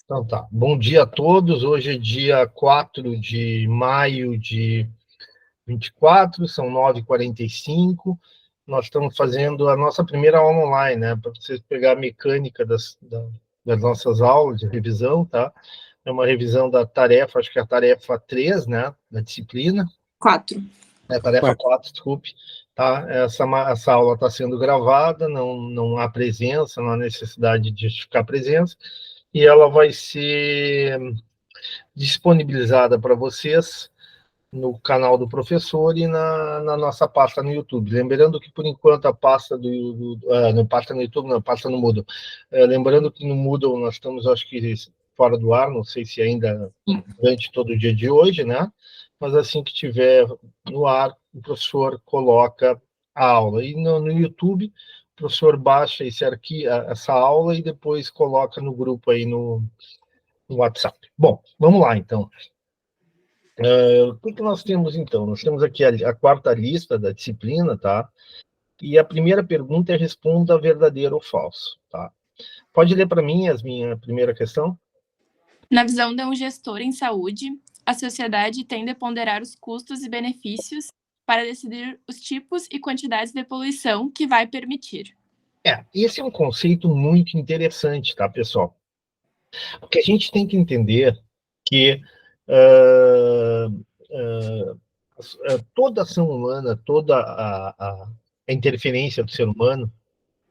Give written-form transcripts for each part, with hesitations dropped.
Então tá. Bom dia a todos. Hoje é dia 4 de maio de 24, são 9h45. Nós estamos fazendo a nossa primeira aula online, né? Para vocês pegar a mecânica das nossas aulas de revisão, tá? É uma revisão da tarefa, acho que é a tarefa 3, né? Da disciplina. 4. É a tarefa 4, desculpe. Tá? Essa aula está sendo gravada, não há presença, não há necessidade de justificar a presença, e ela vai ser disponibilizada para vocês no canal do professor e na nossa pasta no YouTube. Lembrando que, por enquanto, a pasta não pasta no YouTube, não, pasta no Moodle. Lembrando que no Moodle nós estamos, acho que, fora do ar, não sei se ainda durante todo o dia de hoje, né? Mas assim que tiver no ar, o professor coloca a aula. E no YouTube, o professor baixa essa aula e depois coloca no grupo aí no WhatsApp. Bom, vamos lá, então. O que nós temos, então? Nós temos aqui a quarta lista da disciplina, tá? E a primeira pergunta é responda verdadeiro ou falso, tá? Pode ler para mim a minha primeira questão? Na visão de um gestor em saúde, a sociedade tende a ponderar os custos e benefícios para decidir os tipos e quantidades de poluição que vai permitir. Esse é um conceito muito interessante, tá, pessoal? Porque a gente tem que entender que toda ação humana, toda a interferência do ser humano,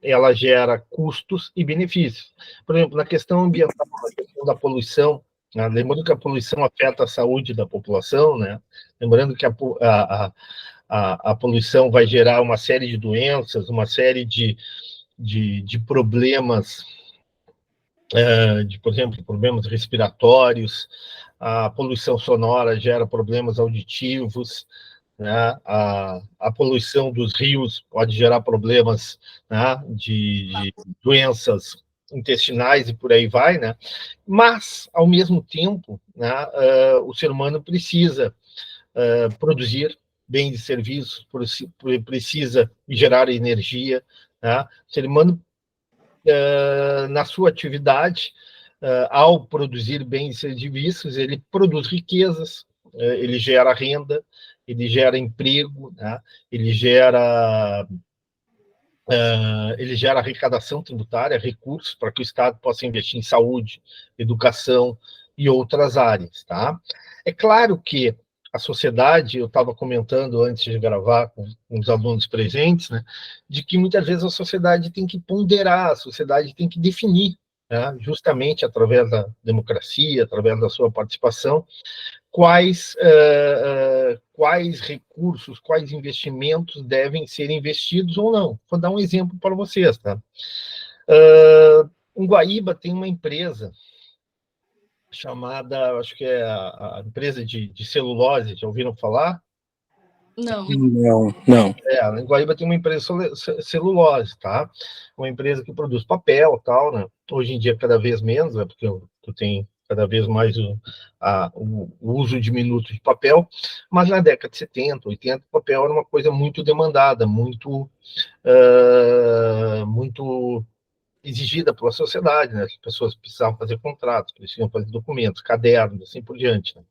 ela gera custos e benefícios. Por exemplo, na questão ambiental, na questão da poluição, né? Lembrando que a poluição afeta a saúde da população, né? Lembrando que a poluição vai gerar uma série de doenças, uma série de problemas, por exemplo, problemas respiratórios, a poluição sonora gera problemas auditivos, né? A poluição dos rios pode gerar problemas, né? de doenças intestinais e por aí vai, né? Mas, ao mesmo tempo, né? O ser humano precisa produzir bens e serviços, precisa gerar energia, né? O ser humano, na sua atividade, ao produzir bens e serviços, ele produz riquezas, ele gera renda, ele gera emprego, né? Ele gera arrecadação tributária, recursos para que o Estado possa investir em saúde, educação e outras áreas. Tá? É claro que a sociedade, eu estava comentando antes de gravar com os alunos presentes, né, de que muitas vezes a sociedade tem que ponderar, a sociedade tem que definir, né, justamente através da democracia, através da sua participação, quais recursos, quais investimentos devem ser investidos ou não. Vou dar um exemplo para vocês. Tá? Em Guaíba tem uma empresa chamada, acho que é a empresa de celulose, já ouviram falar? Não. Em Guaíba tem uma empresa celulose, tá? Uma empresa que produz papel, tal, né? Hoje em dia cada vez menos, né? Porque tu tem cada vez mais o uso diminuto de papel, mas na década de 70, 80, o papel era uma coisa muito demandada, muito exigida pela sociedade, né? As pessoas precisavam fazer contratos, precisavam fazer documentos, cadernos, assim por diante, né?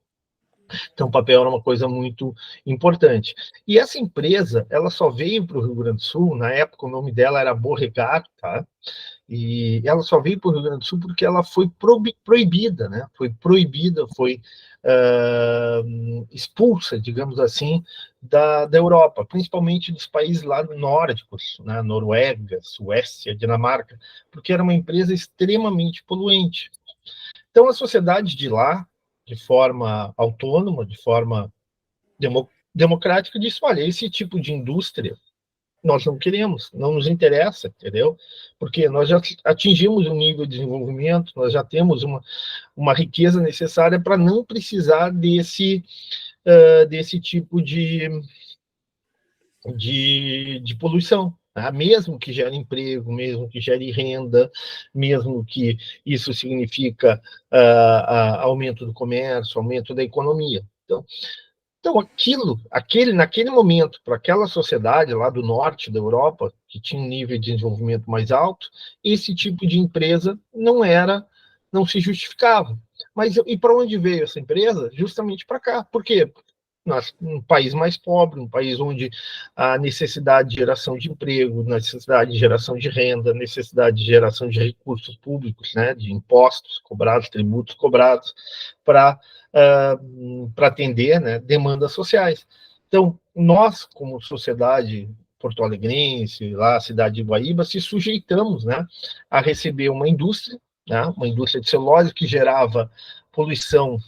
Então, o papel era uma coisa muito importante. E essa empresa, ela só veio para o Rio Grande do Sul, na época o nome dela era Borregar, tá? E ela só veio para o Rio Grande do Sul porque ela foi proibida, né? Foi proibida, foi expulsa, digamos assim, da Europa, principalmente dos países lá nórdicos, né? Noruega, Suécia, Dinamarca, porque era uma empresa extremamente poluente. Então, a sociedade de lá, de forma autônoma, de forma democrática, disse: olha, esse tipo de indústria nós não queremos, não nos interessa, entendeu? Porque nós já atingimos um nível de desenvolvimento, nós já temos uma riqueza necessária para não precisar desse tipo de poluição. Tá? Mesmo que gere emprego, mesmo que gere renda, mesmo que isso significa aumento do comércio, aumento da economia. Então naquele momento, para aquela sociedade lá do norte da Europa, que tinha um nível de desenvolvimento mais alto, esse tipo de empresa não era não se justificava. Mas e para onde veio essa empresa? Justamente para cá. Por quê? Um país mais pobre, um país onde a necessidade de geração de emprego, necessidade de geração de renda, necessidade de geração de recursos públicos, né, de impostos cobrados, tributos cobrados, para atender, né, demandas sociais. Então, nós, como sociedade porto-alegrense, lá, a cidade de Guaíba, se sujeitamos, né, a receber uma indústria, né, uma indústria de celulose que gerava poluição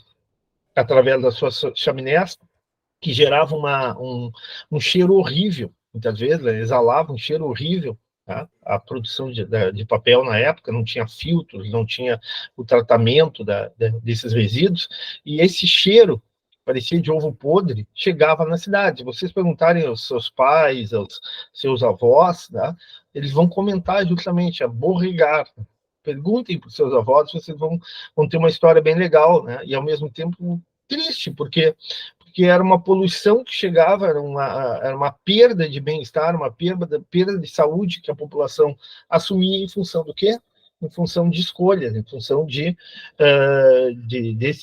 através das suas chaminés, que gerava um cheiro horrível, muitas vezes, né, exalava um cheiro horrível. Tá? A produção de papel na época não tinha filtros, não tinha o tratamento desses resíduos, e esse cheiro, parecia de ovo podre, chegava na cidade. Se vocês perguntarem aos seus pais, aos seus avós, tá? Eles vão comentar justamente a Beauregard. Perguntem para os seus avós, vocês vão ter uma história bem legal, né? E ao mesmo tempo triste, porque era uma poluição que chegava, era uma perda de bem-estar, uma perda de saúde que a população assumia em função do quê? Em função de escolhas, em função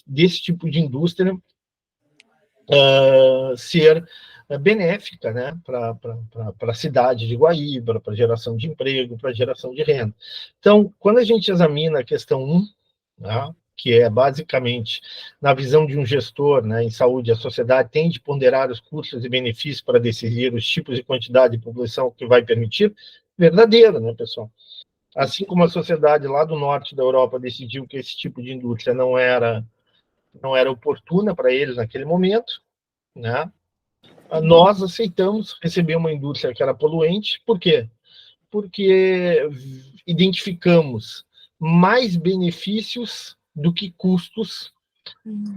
desse tipo de indústria ser benéfica, né, para a cidade de Guaíba, para a geração de emprego, para a geração de renda. Então, quando a gente examina a questão 1, né, que é basicamente, na visão de um gestor, né, em saúde, a sociedade tem de ponderar os custos e benefícios para decidir os tipos e quantidade de população que vai permitir, verdadeiro, né, pessoal? Assim como a sociedade lá do norte da Europa decidiu que esse tipo de indústria não era oportuna para eles naquele momento, né? Nós aceitamos receber uma indústria que era poluente, por quê? Porque identificamos mais benefícios do que custos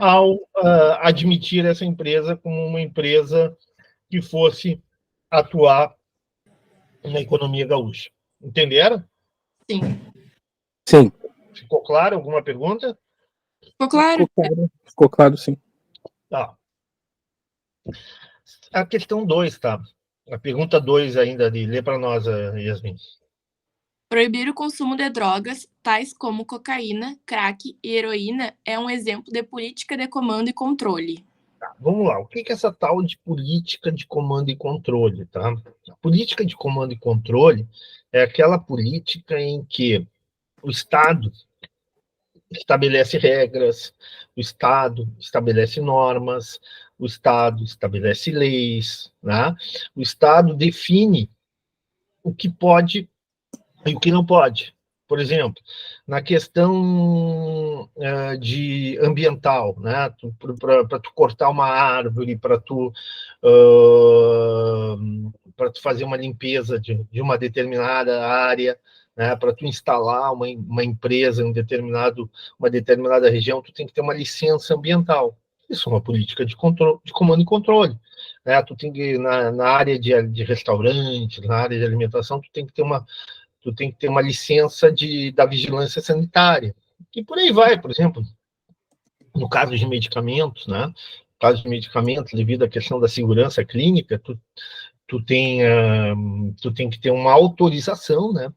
ao admitir essa empresa como uma empresa que fosse atuar na economia gaúcha. Entenderam? Sim. Sim. Ficou claro? Alguma pergunta? Ficou claro? Ficou claro, sim. Tá. A questão 2, tá? A pergunta 2 ainda, lê para nós, Yasmin. Proibir o consumo de drogas, tais como cocaína, crack e heroína, é um exemplo de política de comando e controle. Tá, vamos lá. O que é essa tal de política de comando e controle, tá? A política de comando e controle é aquela política em que o Estado estabelece regras, o Estado estabelece normas, o Estado estabelece leis, né? O Estado define o que pode e o que não pode. Por exemplo, na questão de ambiental, né? Para tu cortar uma árvore, para tu fazer uma limpeza de uma determinada área, né? Para tu instalar uma empresa em uma determinada região, tu tem que ter uma licença ambiental. Isso é uma política de controle, de comando e controle. Né? Tu tem que, na área de restaurante, na área de alimentação, tu tem que ter uma licença da vigilância sanitária. E por aí vai, por exemplo, no caso de medicamentos, né? No caso de medicamentos, devido à questão da segurança clínica, tu tem que ter uma autorização, né?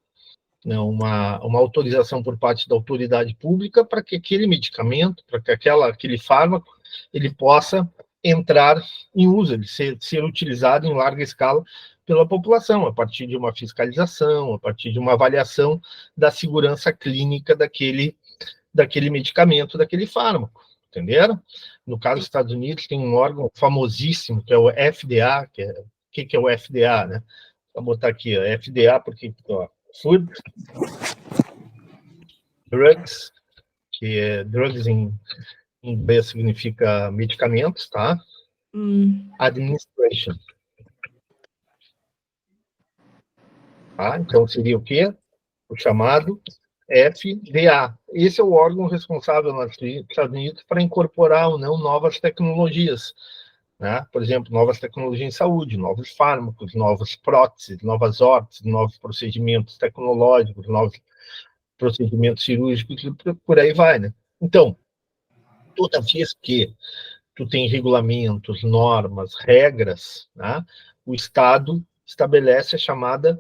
Uma autorização por parte da autoridade pública para que aquele medicamento, para que aquele fármaco, ele possa entrar em uso, ele ser utilizado em larga escala pela população, a partir de uma fiscalização, a partir de uma avaliação da segurança clínica daquele medicamento, daquele fármaco, entenderam? No caso dos Estados Unidos, tem um órgão famosíssimo, que é o FDA, o que é o FDA, né? Vou botar aqui, ó, FDA, porque, ó, Food, Drugs, que é drugs em inglês significa medicamentos, tá? Administration. Tá? Então, seria o quê? O chamado FDA. Esse é o órgão responsável nos Estados Unidos para incorporar ou não novas tecnologias. Né? Por exemplo, novas tecnologias em saúde, novos fármacos, novas próteses, novas órteses, novos procedimentos tecnológicos, novos procedimentos cirúrgicos, por aí vai. Né? Então, toda vez que tu tem regulamentos, normas, regras, né? O Estado estabelece a chamada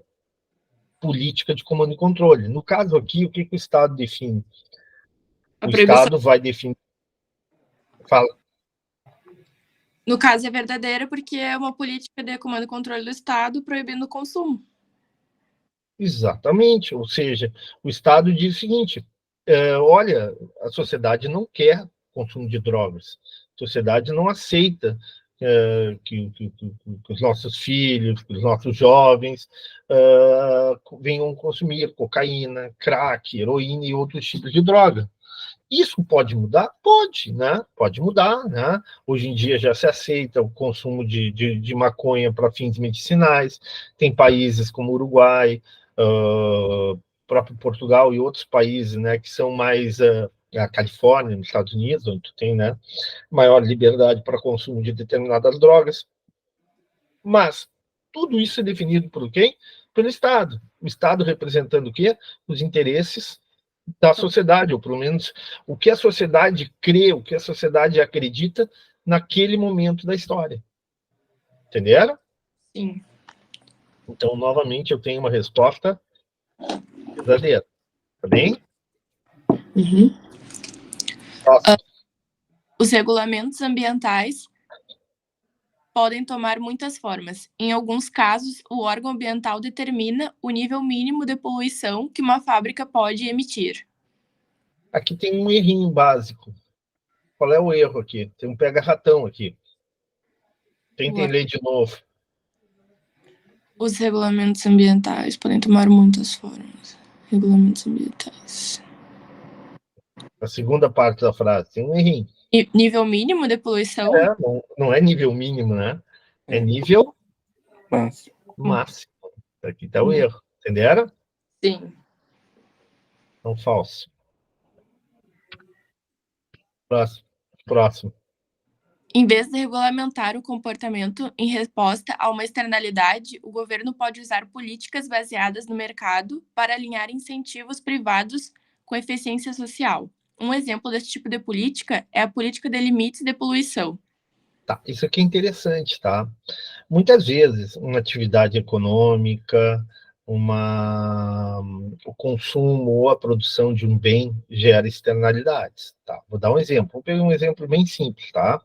política de comando e controle. No caso aqui, o que o Estado define? O Estado vai definir... Fala. No caso, é verdadeira porque é uma política de comando e controle do Estado proibindo o consumo. Exatamente, ou seja, o Estado diz o seguinte, olha, a sociedade não quer consumo de drogas, a sociedade não aceita que os nossos filhos, que os nossos jovens venham consumir cocaína, crack, heroína e outros tipos de droga. Isso pode mudar? Pode, né? Pode mudar, né? Hoje em dia já se aceita o consumo de maconha para fins medicinais. Tem países como Uruguai, próprio Portugal e outros países, né, que são mais a Califórnia, nos Estados Unidos, onde tu tem, né, maior liberdade para consumo de determinadas drogas. Mas tudo isso é definido por quem? Pelo Estado. O Estado representando o quê? Os interesses da sociedade, ou pelo menos o que a sociedade crê, o que a sociedade acredita naquele momento da história. Entenderam? Sim. Então, novamente, eu tenho uma resposta verdadeira. Tá bem? Uhum. Próximo. Os regulamentos ambientais podem tomar muitas formas. Em alguns casos, o órgão ambiental determina o nível mínimo de poluição que uma fábrica pode emitir. Aqui tem um errinho básico. Qual é o erro aqui? Tem um pega-ratão aqui. Tentem ler de novo. Os regulamentos ambientais podem tomar muitas formas. Regulamentos ambientais. A segunda parte da frase tem um errinho. Nível mínimo de poluição? Não é nível mínimo, né? É nível máximo. Aqui está o erro. Entenderam? Sim. Então, falso. Próximo. Em vez de regulamentar o comportamento em resposta a uma externalidade, o governo pode usar políticas baseadas no mercado para alinhar incentivos privados com eficiência social. Um exemplo desse tipo de política é a política de limites de poluição. Tá, isso aqui é interessante, tá? Muitas vezes, uma atividade econômica, o consumo ou a produção de um bem gera externalidades, tá? Vou dar um exemplo. Vou pegar um exemplo bem simples, tá?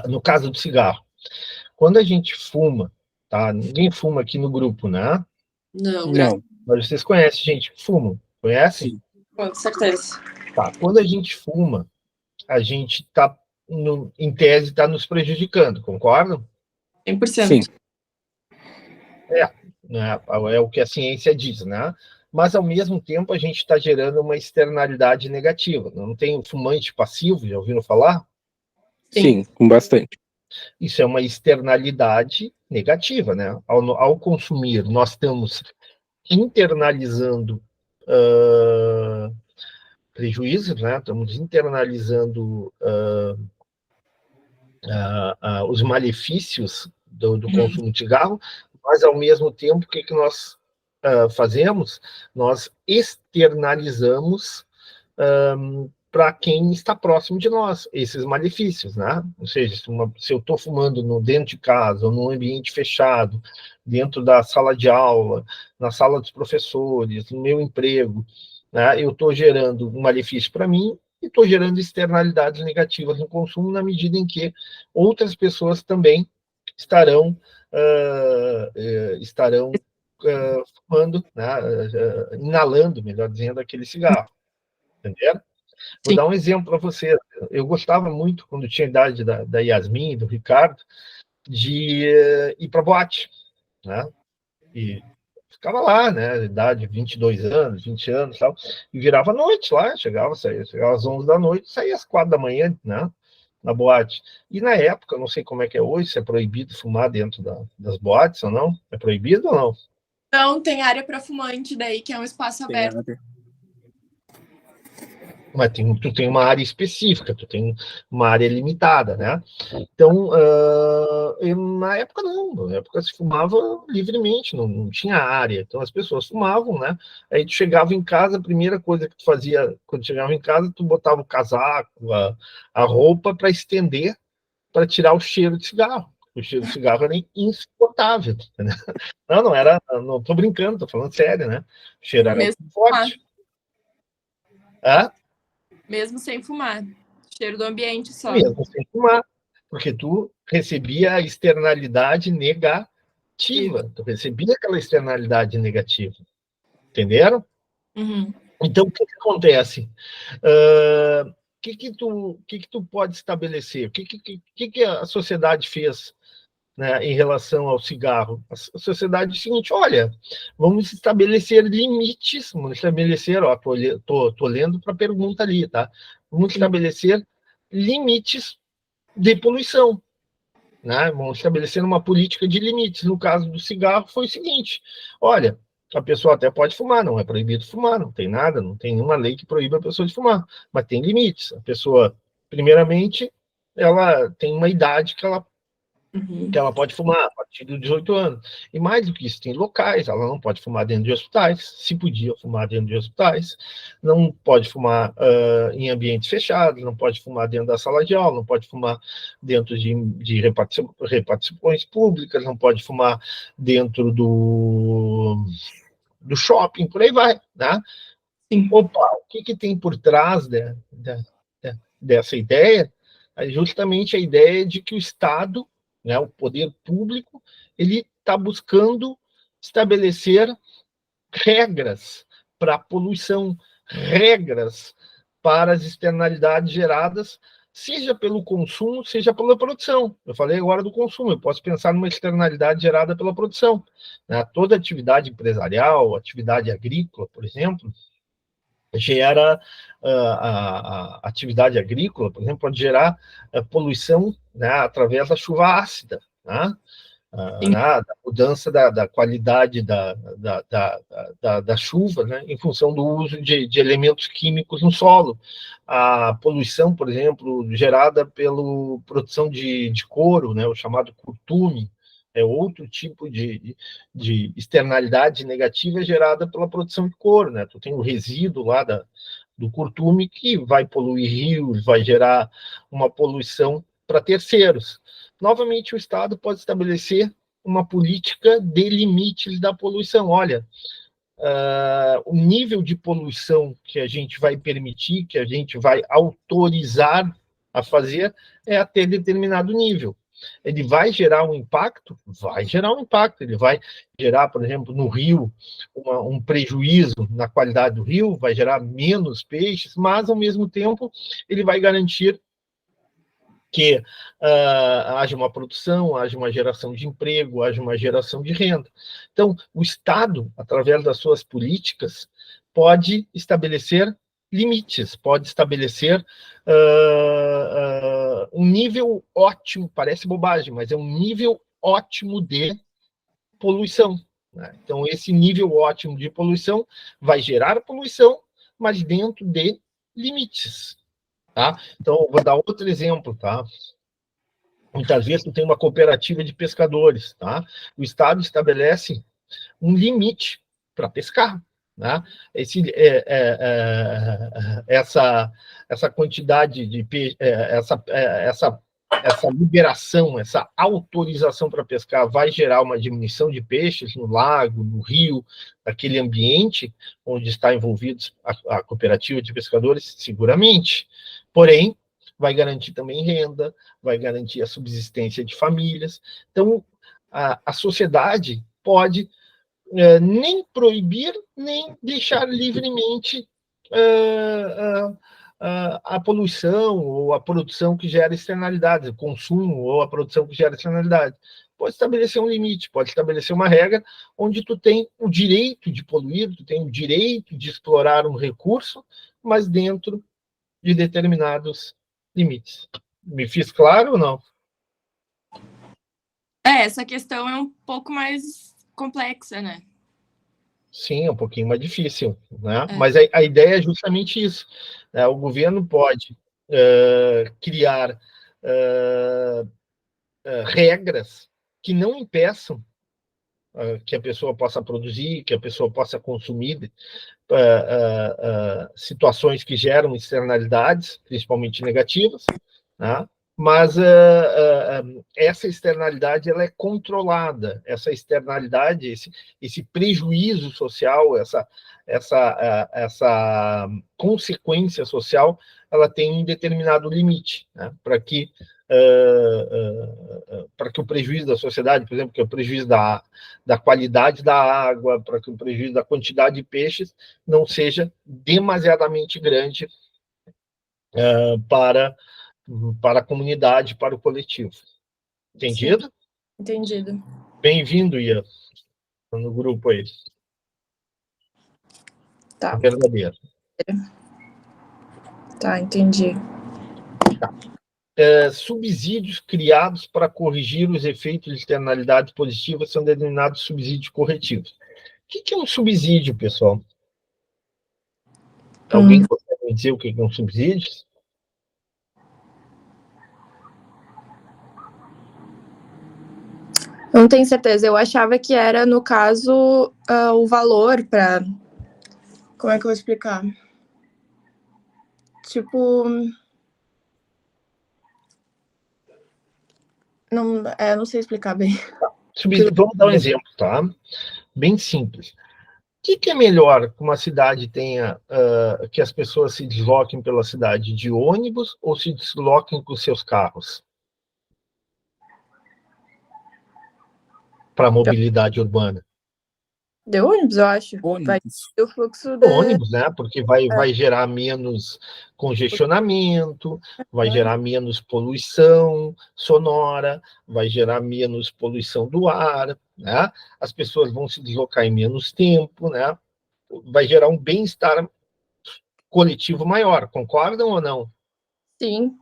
No caso do cigarro. Quando a gente fuma, tá? Ninguém fuma aqui no grupo, né? Não. Mas vocês conhecem gente que fuma? Conhecem? Sim. Com certeza. Tá. Quando a gente fuma, a gente está, em tese, está nos prejudicando, concordam? 100%. Sim. Né? É o que a ciência diz, né? Mas, ao mesmo tempo, a gente está gerando uma externalidade negativa. Não tem o fumante passivo, já ouviram falar? Sim, com bastante. Isso é uma externalidade negativa, né? Ao consumir, nós estamos internalizando prejuízos, né? Estamos internalizando os malefícios do consumo de cigarro, mas, ao mesmo tempo, o que nós fazemos? Nós externalizamos para quem está próximo de nós, esses malefícios, né? Ou seja, se eu estou fumando dentro de casa, ou num ambiente fechado, dentro da sala de aula, na sala dos professores, no meu emprego, né, eu estou gerando um malefício para mim e estou gerando externalidades negativas no consumo, na medida em que outras pessoas também estarão fumando, né, inalando, melhor dizendo, aquele cigarro. Entenderam? Vou dar um exemplo para você. Eu gostava muito, quando tinha a idade da Yasmin, do Ricardo, de ir para boate, né? E ficava lá, né? Idade 22 anos, 20 anos, tal, e virava à noite lá, chegava às 11 da noite, saía às 4 da manhã, né? Na boate. E, na época, não sei como é que é hoje, se é proibido fumar dentro das boates ou não. É proibido ou não? Não, tem área para fumante daí, que é um espaço aberto. Mas tu tem uma área específica, tu tem uma área limitada, né? Então, na época não, na época se fumava livremente, não tinha área, então as pessoas fumavam, né? Aí tu chegava em casa, a primeira coisa que tu fazia quando chegava em casa, tu botava o casaco, a roupa para estender, para tirar o cheiro de cigarro. O cheiro de cigarro era insuportável, né? Não tô brincando, tô falando sério, né? O cheiro era Mesmo forte. Mesmo sem fumar. Cheiro do ambiente só. Mesmo sem fumar. Porque tu recebia a externalidade negativa. Tu recebia aquela externalidade negativa. Entenderam? Uhum. Então, o que acontece? O que tu pode estabelecer? O que a sociedade fez, né, em relação ao cigarro? A sociedade é o seguinte: olha, vamos estabelecer limites, vamos estabelecer, tô lendo para a pergunta ali, tá? Vamos estabelecer limites de poluição, né? Vamos estabelecer uma política de limites. No caso do cigarro, foi o seguinte: olha, a pessoa até pode fumar, não é proibido fumar, não tem nada, não tem nenhuma lei que proíba a pessoa de fumar, mas tem limites. A pessoa, primeiramente, ela tem uma idade que ela pode fumar a partir dos 18 anos. E mais do que isso, tem locais, ela não pode fumar dentro de hospitais, se podia fumar dentro de hospitais, não pode fumar em ambientes fechados, não pode fumar dentro da sala de aula, não pode fumar dentro de repartições públicas, não pode fumar dentro do shopping, por aí vai, né? Sim. Opa, o que tem por trás dessa ideia? É justamente a ideia de que o Estado, né, o poder público, ele está buscando estabelecer regras para a poluição, regras para as externalidades geradas, seja pelo consumo, seja pela produção. Eu falei agora do consumo, eu posso pensar numa externalidade gerada pela produção, né? Toda atividade empresarial, atividade agrícola, por exemplo, gera a atividade agrícola, por exemplo, pode gerar poluição, né, através da chuva ácida, né? Da mudança da qualidade da chuva, né, em função do uso de elementos químicos no solo. A poluição, por exemplo, gerada pela produção de couro, né, o chamado curtume, é outro tipo de externalidade negativa gerada pela produção de couro, né? Tu tem o resíduo lá do curtume que vai poluir rios, vai gerar uma poluição para terceiros. Novamente, o Estado pode estabelecer uma política de limites da poluição. Olha, o nível de poluição que a gente vai permitir, que a gente vai autorizar a fazer, é até determinado nível. Ele vai gerar um impacto? Vai gerar um impacto. Ele vai gerar, por exemplo, no rio, um prejuízo na qualidade do rio, vai gerar menos peixes, mas, ao mesmo tempo, ele vai garantir que haja uma produção, haja uma geração de emprego, haja uma geração de renda. Então, o Estado, através das suas políticas, pode estabelecer limites, pode estabelecer um nível ótimo, parece bobagem, mas é um nível ótimo de poluição, né? Então, esse nível ótimo de poluição vai gerar poluição, mas dentro de limites. Tá? Então, vou dar outro exemplo, tá? Muitas vezes tu tem uma cooperativa de pescadores, tá? O Estado estabelece um limite para pescar, né? Essa quantidade de peixe, essa liberação, essa autorização para pescar vai gerar uma diminuição de peixes no lago, no rio, naquele ambiente onde está envolvido a cooperativa de pescadores, seguramente. Porém, vai garantir também renda, vai garantir a subsistência de famílias. Então, a sociedade pode nem proibir, nem deixar livremente a poluição ou a produção que gera externalidades, o consumo ou a produção que gera externalidades. Pode estabelecer um limite, pode estabelecer uma regra onde tu tem o direito de poluir, tu tem o direito de explorar um recurso, mas dentro de determinados limites. Me fiz claro ou não? Essa questão é um pouco mais complexa, né? Sim, é um pouquinho mais difícil, né? Mas a ideia é justamente isso, né? O governo pode criar regras que não impeçam que a pessoa possa produzir, que a pessoa possa consumir situações que geram externalidades, principalmente negativas, né? mas essa externalidade ela é controlada, essa externalidade, esse prejuízo social, essa consequência social, ela tem um determinado limite, né, para que o prejuízo da sociedade, por exemplo, que é o prejuízo da qualidade da água, para que o prejuízo da quantidade de peixes não seja demasiadamente grande para a comunidade, para o coletivo. Entendido? Sim, entendido. Bem-vindo, Ian, no grupo aí. Tá. Verdadeiro. Tá, entendi. Tá. Subsídios criados para corrigir os efeitos de externalidades positivas são denominados subsídios corretivos. O que é um subsídio, pessoal? Alguém consegue me dizer o que é um subsídio? Não tenho certeza. Eu achava que era, no caso, o valor para... Como é que eu vou explicar? Tipo... Não sei explicar bem. Subsídio, vamos dar um exemplo, tá? Bem simples. O que é melhor que uma cidade tenha, que as pessoas se desloquem pela cidade de ônibus ou se desloquem com seus carros? Para a mobilidade urbana. De ônibus, eu acho. Vai Ônibus. ter o fluxo Ônibus, né? Porque vai gerar menos congestionamento, vai gerar menos poluição sonora, vai gerar menos poluição do ar, né? As pessoas vão se deslocar em menos tempo, né? Vai gerar um bem-estar coletivo maior, concordam ou não? Sim.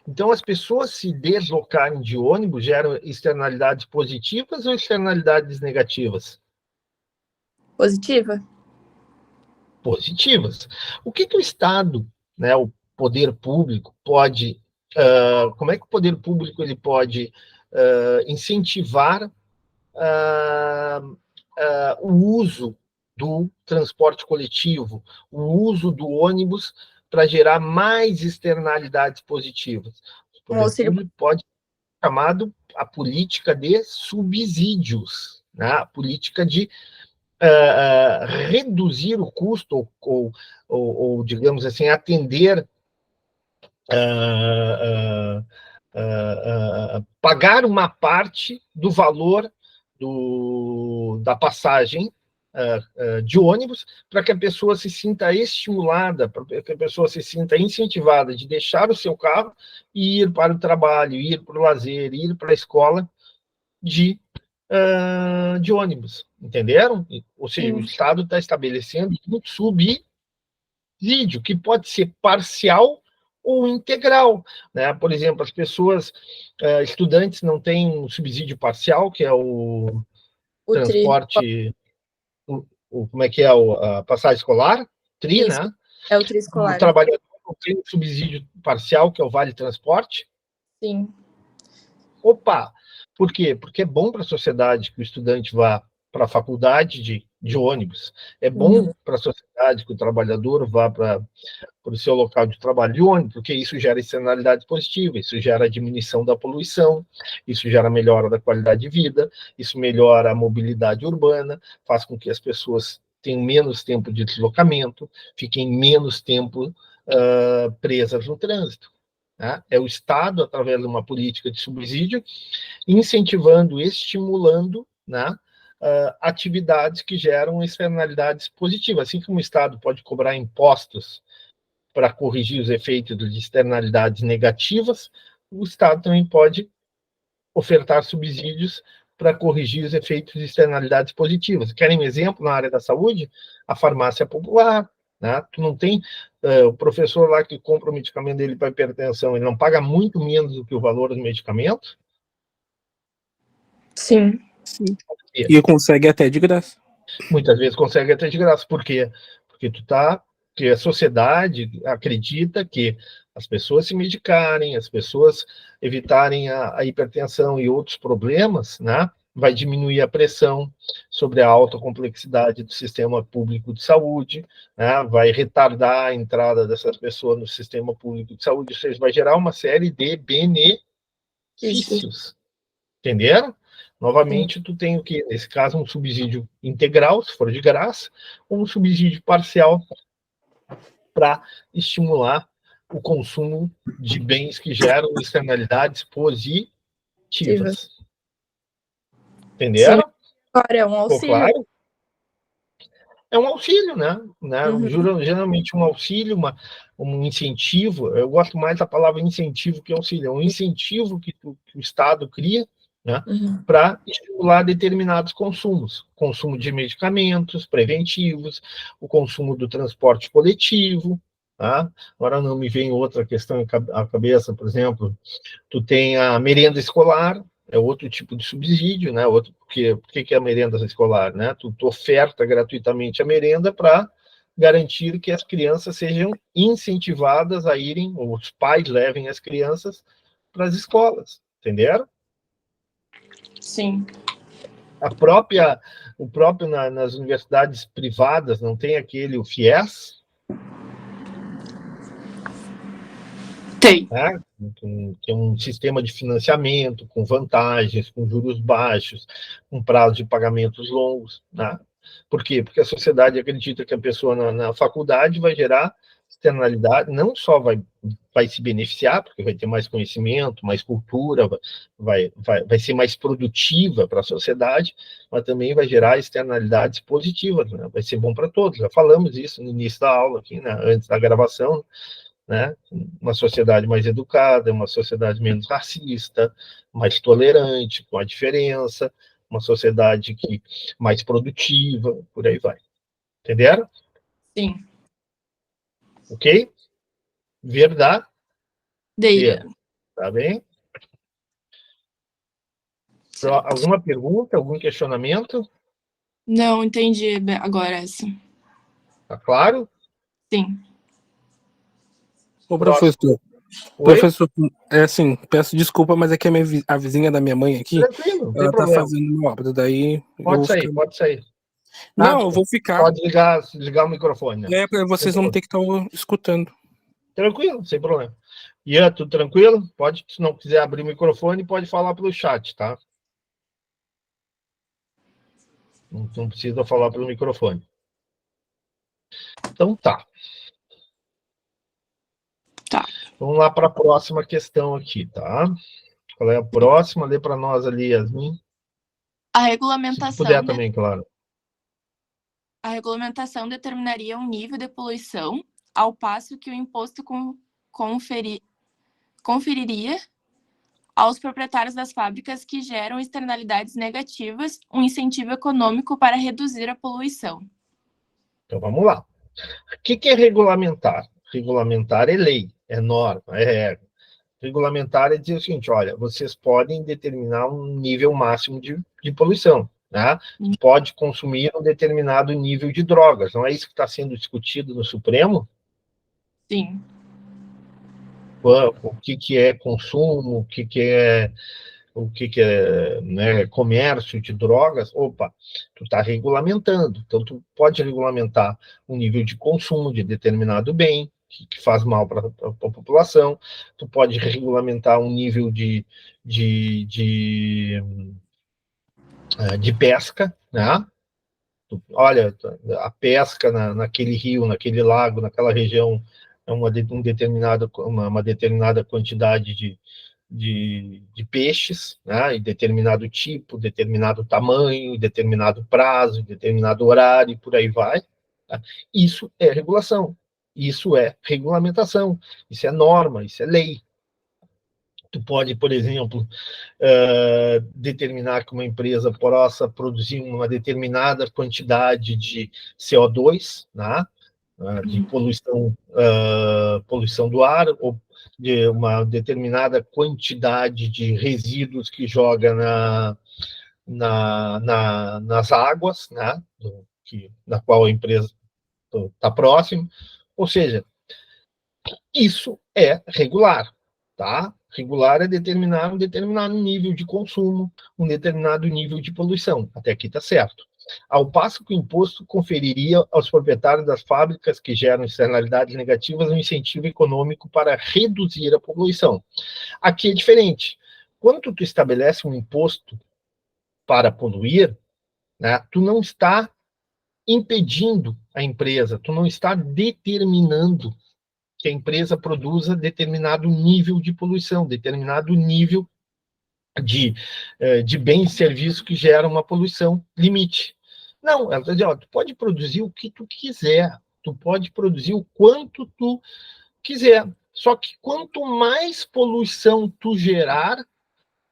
Então, as pessoas se deslocarem de ônibus geram externalidades positivas ou externalidades negativas? Positiva? Positivas. O que o Estado, né, o poder público, pode... como é que o poder público ele pode incentivar o uso do transporte coletivo, o uso do ônibus para gerar mais externalidades positivas? O poder público pode ser chamado a política de subsídios, né? A política de reduzir o custo ou, digamos assim, atender, pagar uma parte do valor da passagem de ônibus para que a pessoa se sinta estimulada, para que a pessoa se sinta incentivada de deixar o seu carro e ir para o trabalho, ir para o lazer, ir para a escola de ônibus, entenderam? Ou seja, o Estado está estabelecendo um subsídio que pode ser parcial ou integral, né? Por exemplo, as pessoas, estudantes não têm um subsídio parcial, que é o transporte, como é que é a passagem escolar? TRI, Isso, né? é o TRI escolar. O trabalhador não tem um subsídio parcial, que é o Vale Transporte? Sim. Opa! Por quê? Porque é bom para a sociedade que o estudante vá para a faculdade de ônibus. É bom para a sociedade que o trabalhador vá para o seu local de trabalho de ônibus, porque isso gera externalidades positivas, isso gera diminuição da poluição, isso gera melhora da qualidade de vida, isso melhora a mobilidade urbana, faz com que as pessoas tenham menos tempo de deslocamento, fiquem menos tempo presas no trânsito. Né? É o Estado, através de uma política de subsídio, incentivando, estimulando, né, atividades que geram externalidades positivas. Assim como o Estado pode cobrar impostos para corrigir os efeitos de externalidades negativas, o Estado também pode ofertar subsídios para corrigir os efeitos de externalidades positivas. Querem um exemplo na área da saúde? A farmácia popular. Né? Tu não tem o professor lá que compra o medicamento dele para hipertensão, ele não paga muito menos do que o valor do medicamento? Sim. E consegue até de graça. Muitas vezes consegue até de graça. Por quê? Porque a sociedade acredita que as pessoas se medicarem, as pessoas evitarem a hipertensão e outros problemas, né, vai diminuir a pressão sobre a alta complexidade do sistema público de saúde, né? Vai retardar a entrada dessas pessoas no sistema público de saúde, ou seja, vai gerar uma série de benefícios. Entenderam? Novamente, tu tem o que? Nesse caso, um subsídio integral, se for de graça, ou um subsídio parcial para estimular o consumo de bens que geram externalidades positivas. Entenderam? Agora é um Ficou auxílio. claro? É um auxílio, né? Geralmente um auxílio, um incentivo. Eu gosto mais da palavra incentivo que auxílio. É um incentivo que o Estado cria, né, para estimular determinados consumos. Consumo de medicamentos preventivos, o consumo do transporte coletivo. Tá? Agora não me vem outra questão à cabeça, por exemplo, tu tem a merenda escolar, é outro tipo de subsídio, né? Por que é a merenda escolar, né? Tu oferta gratuitamente a merenda para garantir que as crianças sejam incentivadas a irem, ou os pais levem as crianças para as escolas, entenderam? Sim. O próprio nas universidades privadas não tem o FIES? Tem. Né? Que é um sistema de financiamento com vantagens, com juros baixos, com prazo de pagamentos longos. Né? Por quê? Porque a sociedade acredita que a pessoa na faculdade vai gerar externalidade, não só vai se beneficiar, porque vai ter mais conhecimento, mais cultura, vai ser mais produtiva para a sociedade, mas também vai gerar externalidades positivas, né? Vai ser bom para todos. Já falamos isso no início da aula, aqui, né? Antes da gravação, né? Uma sociedade mais educada, uma sociedade menos racista, mais tolerante, com a diferença, uma sociedade mais produtiva, por aí vai. Entenderam? Sim. Ok? Verdade? Deira. Tá bem? Alguma pergunta, algum questionamento? Não, entendi agora essa. Tá claro? Sim. Ô, professor. Professor, é assim, peço desculpa, mas é que a vizinha da minha mãe aqui, Tranquilo, não ela tem tá fazendo uma obra, daí pode sair. Não, eu vou ficar. Pode desligar o microfone. Né? Para vocês não ter que estar escutando. Tranquilo, sem problema. Ian, tudo tranquilo? Se não quiser abrir o microfone, pode falar pelo chat, tá? Não precisa falar pelo microfone. Então tá. Tá. Vamos lá para a próxima questão aqui, tá? Qual é a próxima? Lê para nós ali, Yasmin. A regulamentação. Se puder também, claro. A regulamentação determinaria um nível de poluição, ao passo que o imposto conferiria aos proprietários das fábricas que geram externalidades negativas um incentivo econômico para reduzir a poluição. Então vamos lá. O que é regulamentar? Regulamentar é lei, é norma, é regra. Regulamentar é dizer o seguinte: olha, vocês podem determinar um nível máximo de poluição, né? Pode consumir um determinado nível de drogas. Não é isso que está sendo discutido no Supremo? Sim. O que é consumo, o que é né, comércio de drogas? Opa, tu está regulamentando. Então, tu pode regulamentar um nível de consumo de determinado bem, que faz mal para a população. Tu pode regulamentar um nível de pesca, né? Olha, a pesca naquele rio, naquele lago, naquela região, é uma determinada quantidade de peixes, né, em determinado tipo, determinado tamanho, determinado prazo, determinado horário, e por aí vai. Tá? Isso é regulação, isso é regulamentação, isso é norma, isso é lei. Tu pode, por exemplo, determinar que uma empresa possa produzir uma determinada quantidade de CO2, né, de poluição do ar, ou de uma determinada quantidade de resíduos que joga nas águas, né, na qual a empresa está próxima. Ou seja, isso é regular, tá? Regular é determinar um determinado nível de consumo, um determinado nível de poluição. Até aqui está certo. Ao passo que o imposto conferiria aos proprietários das fábricas que geram externalidades negativas um incentivo econômico para reduzir a poluição. Aqui é diferente. Quando tu estabelece um imposto para poluir, né, tu não está impedindo a empresa, tu não está determinando que a empresa produza determinado nível de poluição, determinado nível de bens e serviços que geram uma poluição limite. Não, ela está dizendo, ó, tu pode produzir o que tu quiser, tu pode produzir o quanto tu quiser, só que quanto mais poluição tu gerar,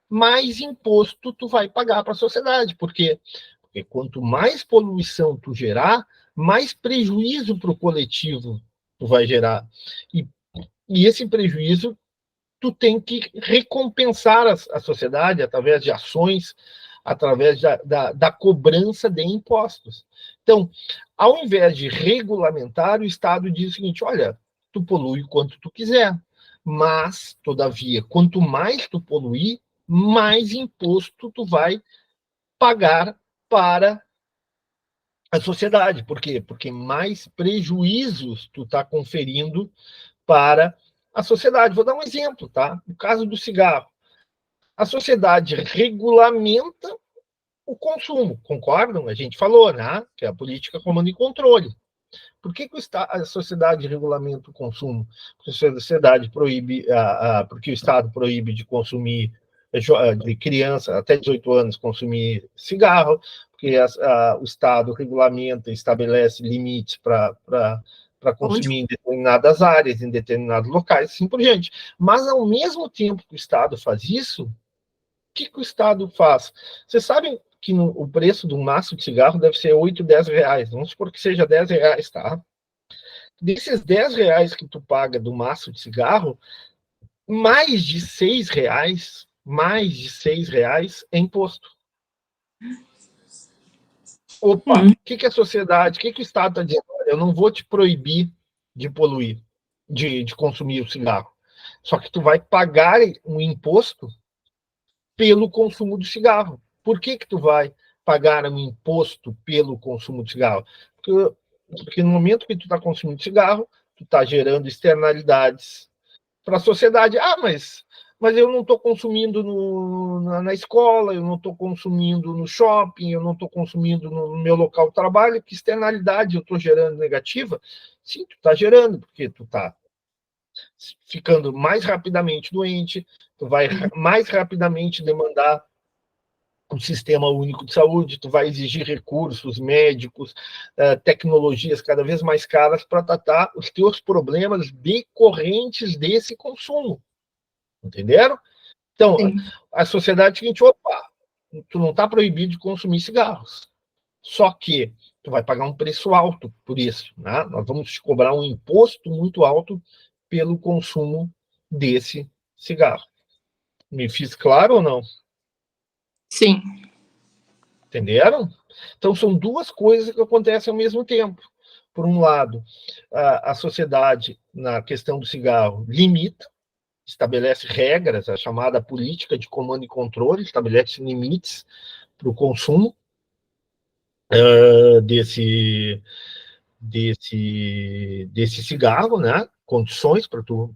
mais imposto tu vai pagar para a sociedade. Por quê? Porque quanto mais poluição tu gerar, mais prejuízo para o coletivo tu vai gerar. E esse prejuízo tu tem que recompensar a sociedade através de ações, através da cobrança de impostos. Então, ao invés de regulamentar, o Estado diz o seguinte, olha, tu polui o quanto tu quiser, mas, todavia, quanto mais tu poluir, mais imposto tu vai pagar para a sociedade. Por quê? Porque mais prejuízos tu está conferindo para a sociedade. Vou dar um exemplo, tá? No caso do cigarro. A sociedade regulamenta o consumo, concordam? A gente falou, né? Que é a política comando e controle. Por que a sociedade regulamenta o consumo? Porque a sociedade proíbe, porque o Estado proíbe de consumir de criança até 18 anos consumir cigarro, porque o Estado regulamenta, estabelece limites para consumir em determinadas áreas, em determinados locais, assim por diante. Mas, ao mesmo tempo que o Estado faz isso, o que o Estado faz? Vocês sabem que o preço de um maço de cigarro deve ser 8, 10 reais. Vamos supor que seja 10 reais, tá? Desses 10 reais que tu paga do maço de cigarro, mais de 6 reais é imposto. Opa, o que a sociedade, o que o Estado está dizendo? Eu não vou te proibir de poluir, de consumir o cigarro. Só que tu vai pagar um imposto pelo consumo do cigarro. Por que tu vai pagar um imposto pelo consumo de cigarro? Porque no momento que tu está consumindo cigarro, tu está gerando externalidades para a sociedade. Mas eu não estou consumindo na escola, eu não estou consumindo no shopping, eu não estou consumindo no meu local de trabalho. Que externalidade eu estou gerando negativa? Sim, tu está gerando, porque tu está ficando mais rapidamente doente, tu vai mais rapidamente demandar um sistema único de saúde, tu vai exigir recursos médicos, tecnologias cada vez mais caras para tratar os teus problemas decorrentes desse consumo. Entenderam? Então, sim, a sociedade é a seguinte, opa, tu não está proibido de consumir cigarros, só que tu vai pagar um preço alto por isso, né? Nós vamos te cobrar um imposto muito alto pelo consumo desse cigarro. Me fiz claro ou não? Sim. Entenderam? Então, são duas coisas que acontecem ao mesmo tempo. Por um lado, a sociedade, na questão do cigarro, limita, estabelece regras, a chamada política de comando e controle, estabelece limites para o consumo desse cigarro, né? Condições para tu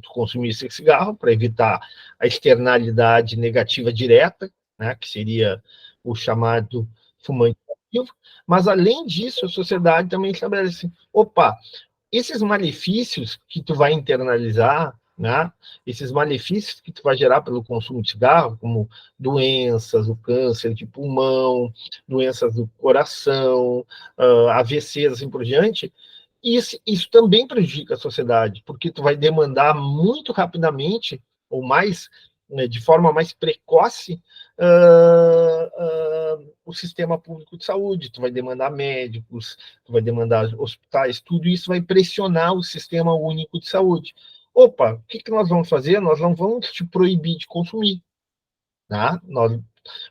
consumir esse cigarro, para evitar a externalidade negativa direta, né? Que seria o chamado fumante ativo. Mas, além disso, a sociedade também estabelece assim, opa, esses malefícios que tu vai internalizar, né? Esses malefícios que tu vai gerar pelo consumo de cigarro, como doenças, o câncer de pulmão, doenças do coração, AVCs, assim por diante, isso também prejudica a sociedade, porque tu vai demandar muito rapidamente, ou mais, né, de forma mais precoce, o sistema público de saúde, tu vai demandar médicos, tu vai demandar hospitais, tudo isso vai pressionar o sistema único de saúde. Opa, o que nós vamos fazer? Nós não vamos te proibir de consumir, tá? Nós,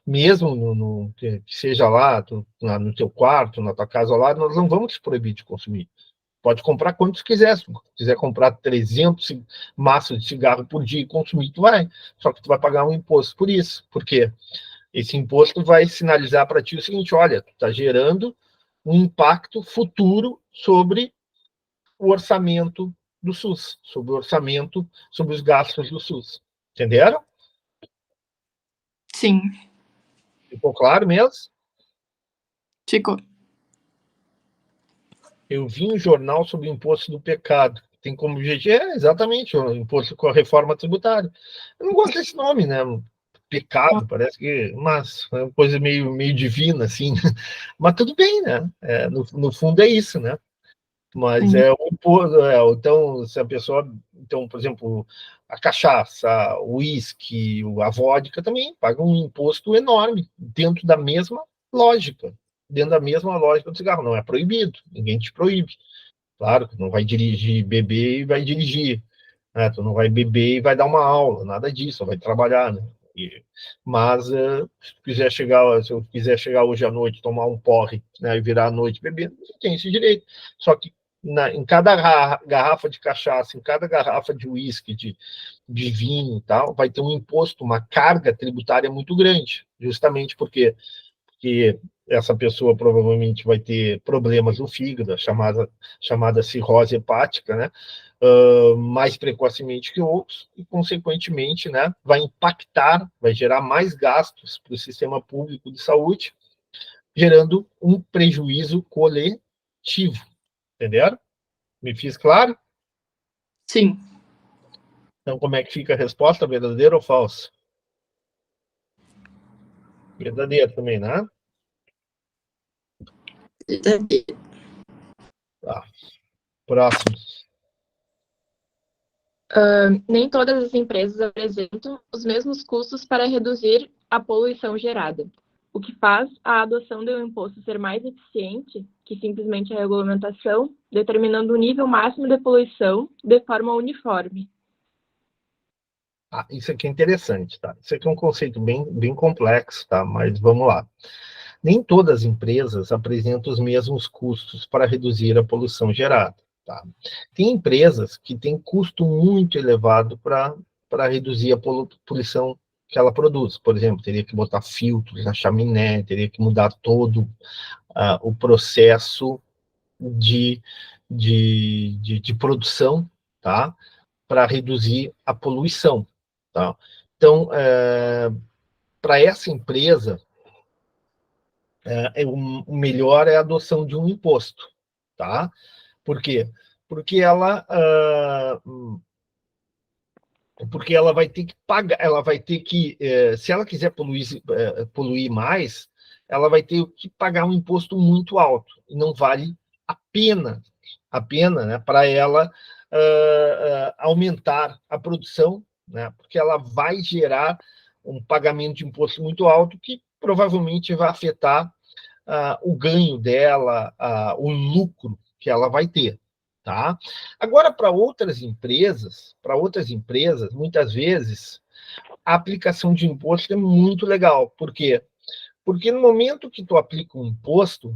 mesmo que seja lá, no teu quarto, na tua casa lá, nós não vamos te proibir de consumir. Pode comprar quantos quiser. Se quiser comprar 300 maços de cigarro por dia e consumir, tu vai. Só que tu vai pagar um imposto por isso. Por quê? Esse imposto vai sinalizar para ti o seguinte: olha, tu está gerando um impacto futuro sobre o orçamento do SUS, sobre o orçamento, sobre os gastos do SUS. Entenderam? Sim. Ficou claro mesmo? Ficou. Eu vi um jornal sobre o imposto do pecado. Tem como objetivo, exatamente, o imposto com a reforma tributária. Eu não gosto desse nome, né? Pecado, parece que, mas é uma coisa meio divina, assim. Mas tudo bem, né? No fundo é isso, né? Mas Sim. então, se a pessoa, então, por exemplo, a cachaça, o uísque, a vodka também pagam um imposto enorme dentro da mesma lógica, dentro da mesma lógica do cigarro. Não é proibido, ninguém te proíbe. Claro que não vai dirigir, beber e vai dirigir, né? Tu não vai beber e vai dar uma aula, nada disso, vai trabalhar, né? Mas se eu quiser chegar hoje à noite, tomar um porre, né, e virar a noite bebendo, eu tenho esse direito. Só que em cada garrafa de cachaça, em cada garrafa de uísque, de vinho e tal, vai ter um imposto, uma carga tributária muito grande, justamente porque essa pessoa provavelmente vai ter problemas no fígado, chamada cirrose hepática, né? Mais precocemente que outros, e, consequentemente, né, vai impactar, vai gerar mais gastos para o sistema público de saúde, gerando um prejuízo coletivo. Entenderam? Me fiz claro? Sim. Então, como é que fica a resposta? Verdadeira ou falsa? Verdadeira também, né? Tá. Próximo. Nem todas as empresas apresentam os mesmos custos para reduzir a poluição gerada, o que faz a adoção de um imposto ser mais eficiente que simplesmente a regulamentação, determinando o nível máximo de poluição de forma uniforme. Isso aqui é interessante, tá? Isso aqui é um conceito bem complexo, tá? Mas vamos lá. Nem todas as empresas apresentam os mesmos custos para reduzir a poluição gerada, tá? Tem empresas que têm custo muito elevado para reduzir a poluição que ela produz. Por exemplo, teria que botar filtros na chaminé, teria que mudar todo o processo de produção, tá? Para reduzir a poluição, tá? Então, para essa empresa, o melhor é a adoção de um imposto, tá? Por quê? Porque ela vai ter que pagar, ela vai ter que, se ela quiser poluir mais, ela vai ter que pagar um imposto muito alto, e não vale a pena, né, para ela aumentar a produção, né, porque ela vai gerar um pagamento de imposto muito alto que provavelmente vai afetar o ganho dela, o lucro que ela vai ter, tá? Agora, para outras empresas, muitas vezes, a aplicação de imposto é muito legal. Por quê? Porque no momento que tu aplica um imposto,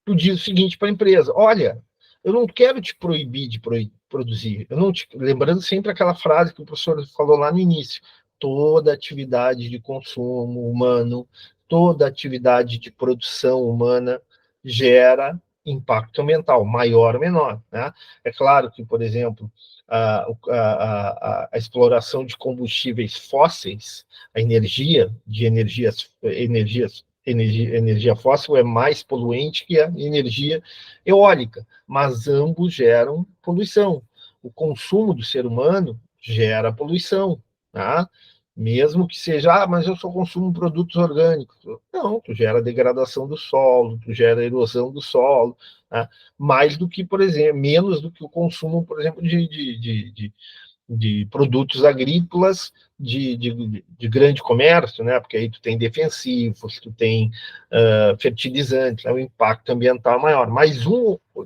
tu diz o seguinte para a empresa: olha, eu não quero te proibir de produzir. Eu não te... Lembrando sempre aquela frase que o professor falou lá no início: toda atividade de consumo humano, toda atividade de produção humana gera impacto ambiental, maior ou menor, né? É claro que, por exemplo, a exploração de combustíveis fósseis, a energia fóssil é mais poluente que a energia eólica, mas ambos geram poluição. O consumo do ser humano gera poluição, tá? Mesmo que seja, mas eu só consumo produtos orgânicos. Não, tu gera degradação do solo, tu gera erosão do solo, tá? Mais do que, por exemplo, menos do que o consumo, por exemplo, de produtos agrícolas de grande comércio, né? Porque aí tu tem defensivos, tu tem fertilizantes, o impacto ambiental é maior. Mas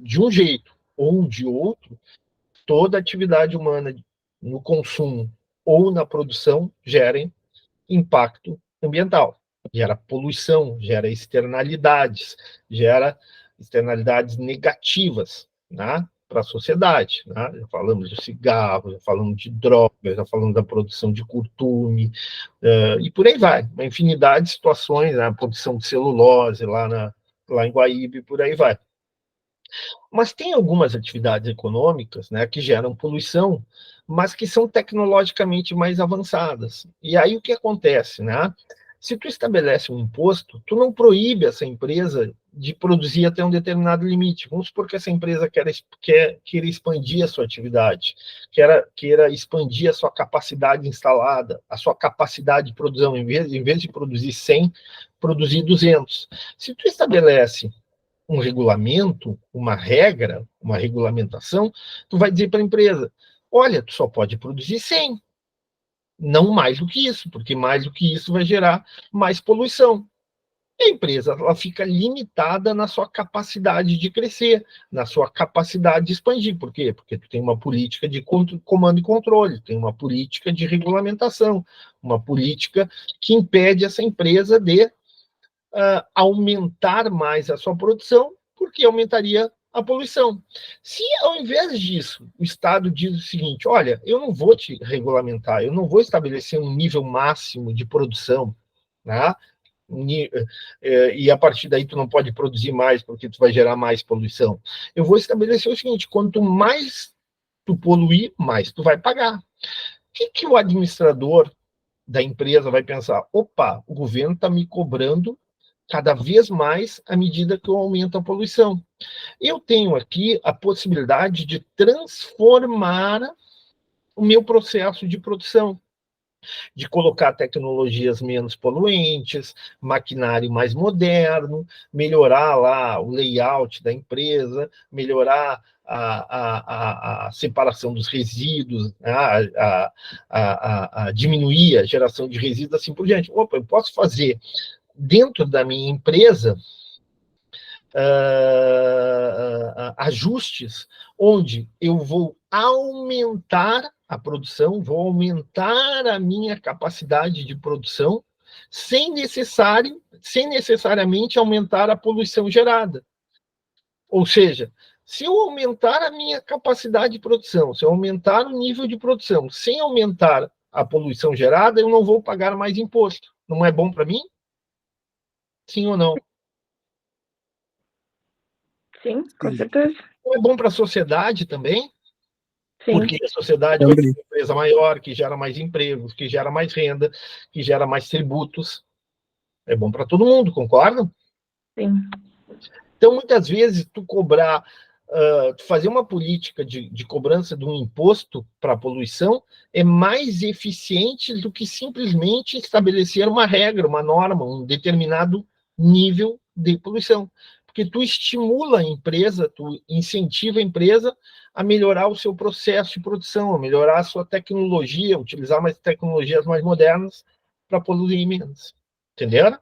de um jeito ou de outro, toda atividade humana no consumo ou na produção gera impacto ambiental, gera poluição, gera externalidades negativas, né? para a sociedade, né? Já falamos de cigarro, já falamos de drogas, já falamos da produção de curtume, e por aí vai, uma infinidade de situações, né? A produção de celulose lá em Guaíba, e por aí vai. Mas tem algumas atividades econômicas, né, que geram poluição, mas que são tecnologicamente mais avançadas. E aí o que acontece, né? Se tu estabelece um imposto, tu não proíbe essa empresa de produzir até um determinado limite. Vamos supor que essa empresa queira expandir a sua atividade, queira expandir a sua capacidade instalada, a sua capacidade de produção, em vez de produzir 100, produzir 200. Se tu estabelece um regulamento, uma regra, uma regulamentação, tu vai dizer para a empresa, olha, tu só pode produzir 100, não mais do que isso, porque mais do que isso vai gerar mais poluição. E a empresa ela fica limitada na sua capacidade de crescer, na sua capacidade de expandir. Por quê? Porque tu tem uma política de comando e controle, tem uma política de regulamentação, uma política que impede essa empresa de aumentar mais a sua produção, porque aumentaria a poluição. Se, ao invés disso, o Estado diz o seguinte, olha, eu não vou te regulamentar, eu não vou estabelecer um nível máximo de produção, né? E a partir daí tu não pode produzir mais, porque tu vai gerar mais poluição. Eu vou estabelecer o seguinte, quanto mais tu poluir, mais tu vai pagar. O que o administrador da empresa vai pensar? Opa, o governo está me cobrando cada vez mais à medida que eu aumento a poluição. Eu tenho aqui a possibilidade de transformar o meu processo de produção, de colocar tecnologias menos poluentes, maquinário mais moderno, melhorar lá o layout da empresa, melhorar a separação dos resíduos, a diminuir a geração de resíduos, assim por diante. Opa, eu posso fazer dentro da minha empresa ajustes onde eu vou aumentar a produção, vou aumentar a minha capacidade de produção sem necessariamente aumentar a poluição gerada. Ou seja, se eu aumentar a minha capacidade de produção, se eu aumentar o nível de produção sem aumentar a poluição gerada, eu não vou pagar mais imposto. Não é bom para mim? Sim ou não? Sim, com certeza. Não é bom para a sociedade também? Sim. Porque a sociedade vai ter uma empresa maior, que gera mais empregos, que gera mais renda, que gera mais tributos. É bom para todo mundo, concordam? Sim. Então, muitas vezes, tu fazer uma política de cobrança de um imposto para a poluição é mais eficiente do que simplesmente estabelecer uma regra, uma norma, um determinado nível de poluição. Porque tu estimula a empresa, tu incentiva a empresa a melhorar o seu processo de produção, a melhorar a sua tecnologia, utilizar mais tecnologias mais modernas para poluir menos. Entenderam?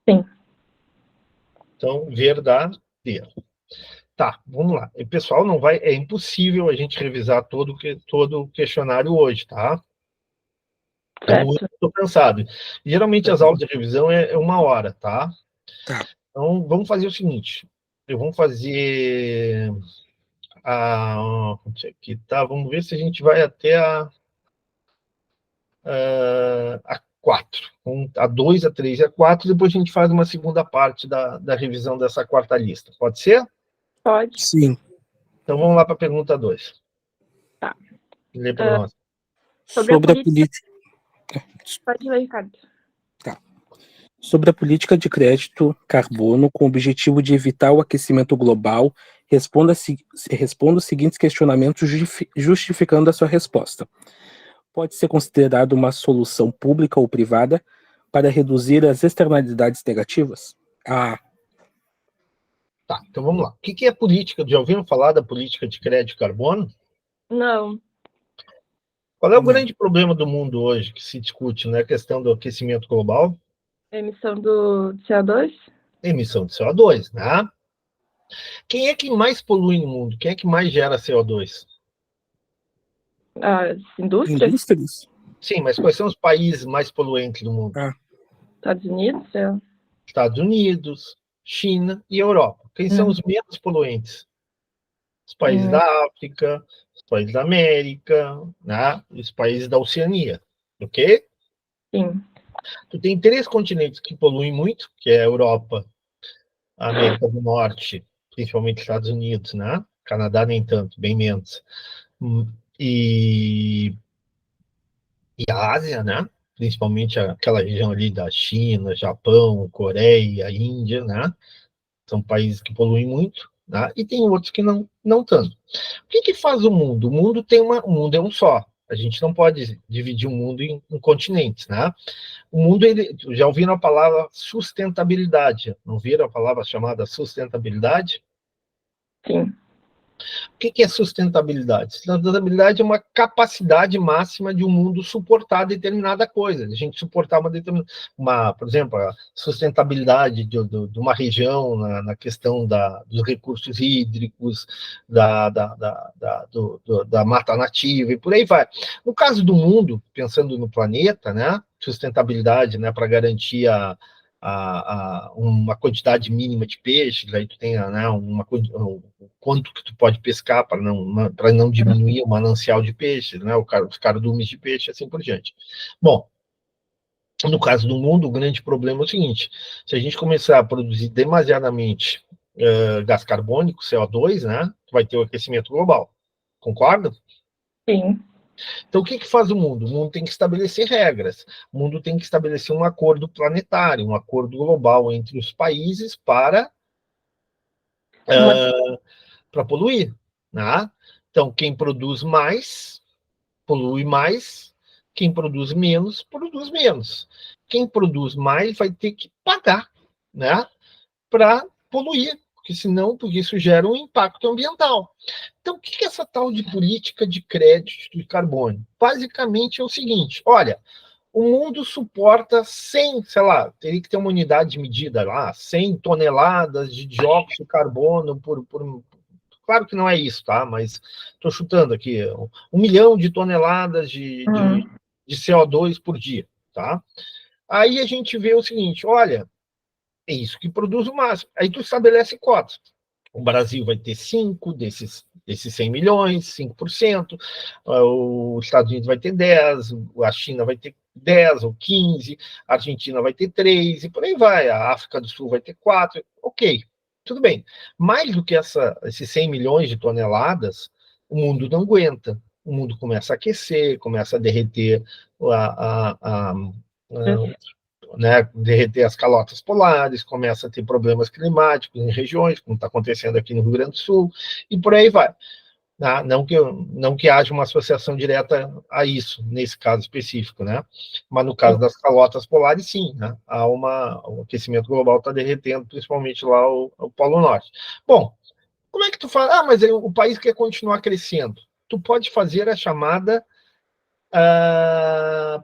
Sim. Então, verdadeiro. Tá, vamos lá. E, pessoal, é impossível a gente revisar todo o questionário hoje, tá? Eu estou cansado. Geralmente as aulas de revisão é 1 hora, tá? Tá. Então, vamos fazer o seguinte. Vamos fazer aqui, tá? Vamos ver se a gente vai até a 4. A 2, a 3 e a 4, depois a gente faz uma segunda parte da revisão dessa quarta lista. Pode ser? Pode. Sim. Então, vamos lá para a pergunta 2. Tá. Lê para nós. Sobre a política... Pode ler, Ricardo. Tá. Sobre a política de crédito carbono com o objetivo de evitar o aquecimento global, responda os seguintes questionamentos justificando a sua resposta. Pode ser considerado uma solução pública ou privada para reduzir as externalidades negativas? Tá, então vamos lá. O que é política? Já ouviram falar da política de crédito carbono? Não. Qual é o grande problema do mundo hoje que se discute, né? A questão do aquecimento global? Emissão do CO2? Emissão de CO2, né? Quem é que mais polui no mundo? Quem é que mais gera CO2? As indústrias? Sim, mas quais são os países mais poluentes do mundo? Estados Unidos? Estados Unidos, China e Europa. Quem são os menos poluentes? Os países da África, os países da América, né? Os países da Oceania, ok? Sim. Tu tem 3 continentes que poluem muito, que é a Europa, a América do Norte, principalmente Estados Unidos, né? Canadá nem tanto, bem menos. E a Ásia, né? Principalmente aquela região ali da China, Japão, Coreia, Índia, né? São países que poluem muito, né? E tem outros que não tanto. O que faz o mundo? O mundo é um só. A gente não pode dividir o mundo em continentes, né? O mundo, já ouviram a palavra sustentabilidade? Não viram a palavra chamada sustentabilidade? Sim. O que é sustentabilidade? Sustentabilidade é uma capacidade máxima de um mundo suportar determinada coisa. A gente suportar por exemplo, a sustentabilidade de uma região na questão dos recursos hídricos, da mata nativa e por aí vai. No caso do mundo, pensando no planeta, né, sustentabilidade, né, para garantir uma quantidade mínima de peixes, aí tu tem, né, quanto que tu pode pescar para não diminuir o manancial de peixes, né, os cardumes de peixe, assim por diante. Bom, no caso do mundo, o grande problema é o seguinte: se a gente começar a produzir demasiadamente gás carbônico, CO2, né, vai ter o aquecimento global. Concorda? Sim. Então, o que faz o mundo? O mundo tem que estabelecer regras. O mundo tem que estabelecer um acordo planetário, um acordo global entre os países para poluir, né? Então, quem produz mais, polui mais. Quem produz menos. Quem produz mais vai ter que pagar, né, para poluir, porque isso gera um impacto ambiental. Então, o que é essa tal de política de crédito de carbono? Basicamente é o seguinte: olha, o mundo suporta 100, sei lá, teria que ter uma unidade de medida lá, 100 toneladas de dióxido de carbono claro que não é isso, tá? Mas estou chutando aqui, 1 milhão de toneladas de CO2 por dia, tá? Aí a gente vê o seguinte: olha, é isso que produz o máximo. Aí tu estabelece cotas. O Brasil vai ter 5 desses 100 milhões, 5%, os Estados Unidos vai ter 10, a China vai ter 10 ou 15, a Argentina vai ter 3, e por aí vai, a África do Sul vai ter 4, ok, tudo bem. Mais do que esses 100 milhões de toneladas, o mundo não aguenta. O mundo começa a aquecer, começa a derreter né, derreter as calotas polares, começa a ter problemas climáticos em regiões, como está acontecendo aqui no Rio Grande do Sul, e por aí vai. Tá? Não que haja uma associação direta a isso, nesse caso específico, né? Mas no caso das calotas polares, sim, né? O aquecimento global está derretendo, principalmente lá o Polo Norte. Bom, como é que tu fala? Mas o país quer continuar crescendo. Tu pode fazer a chamada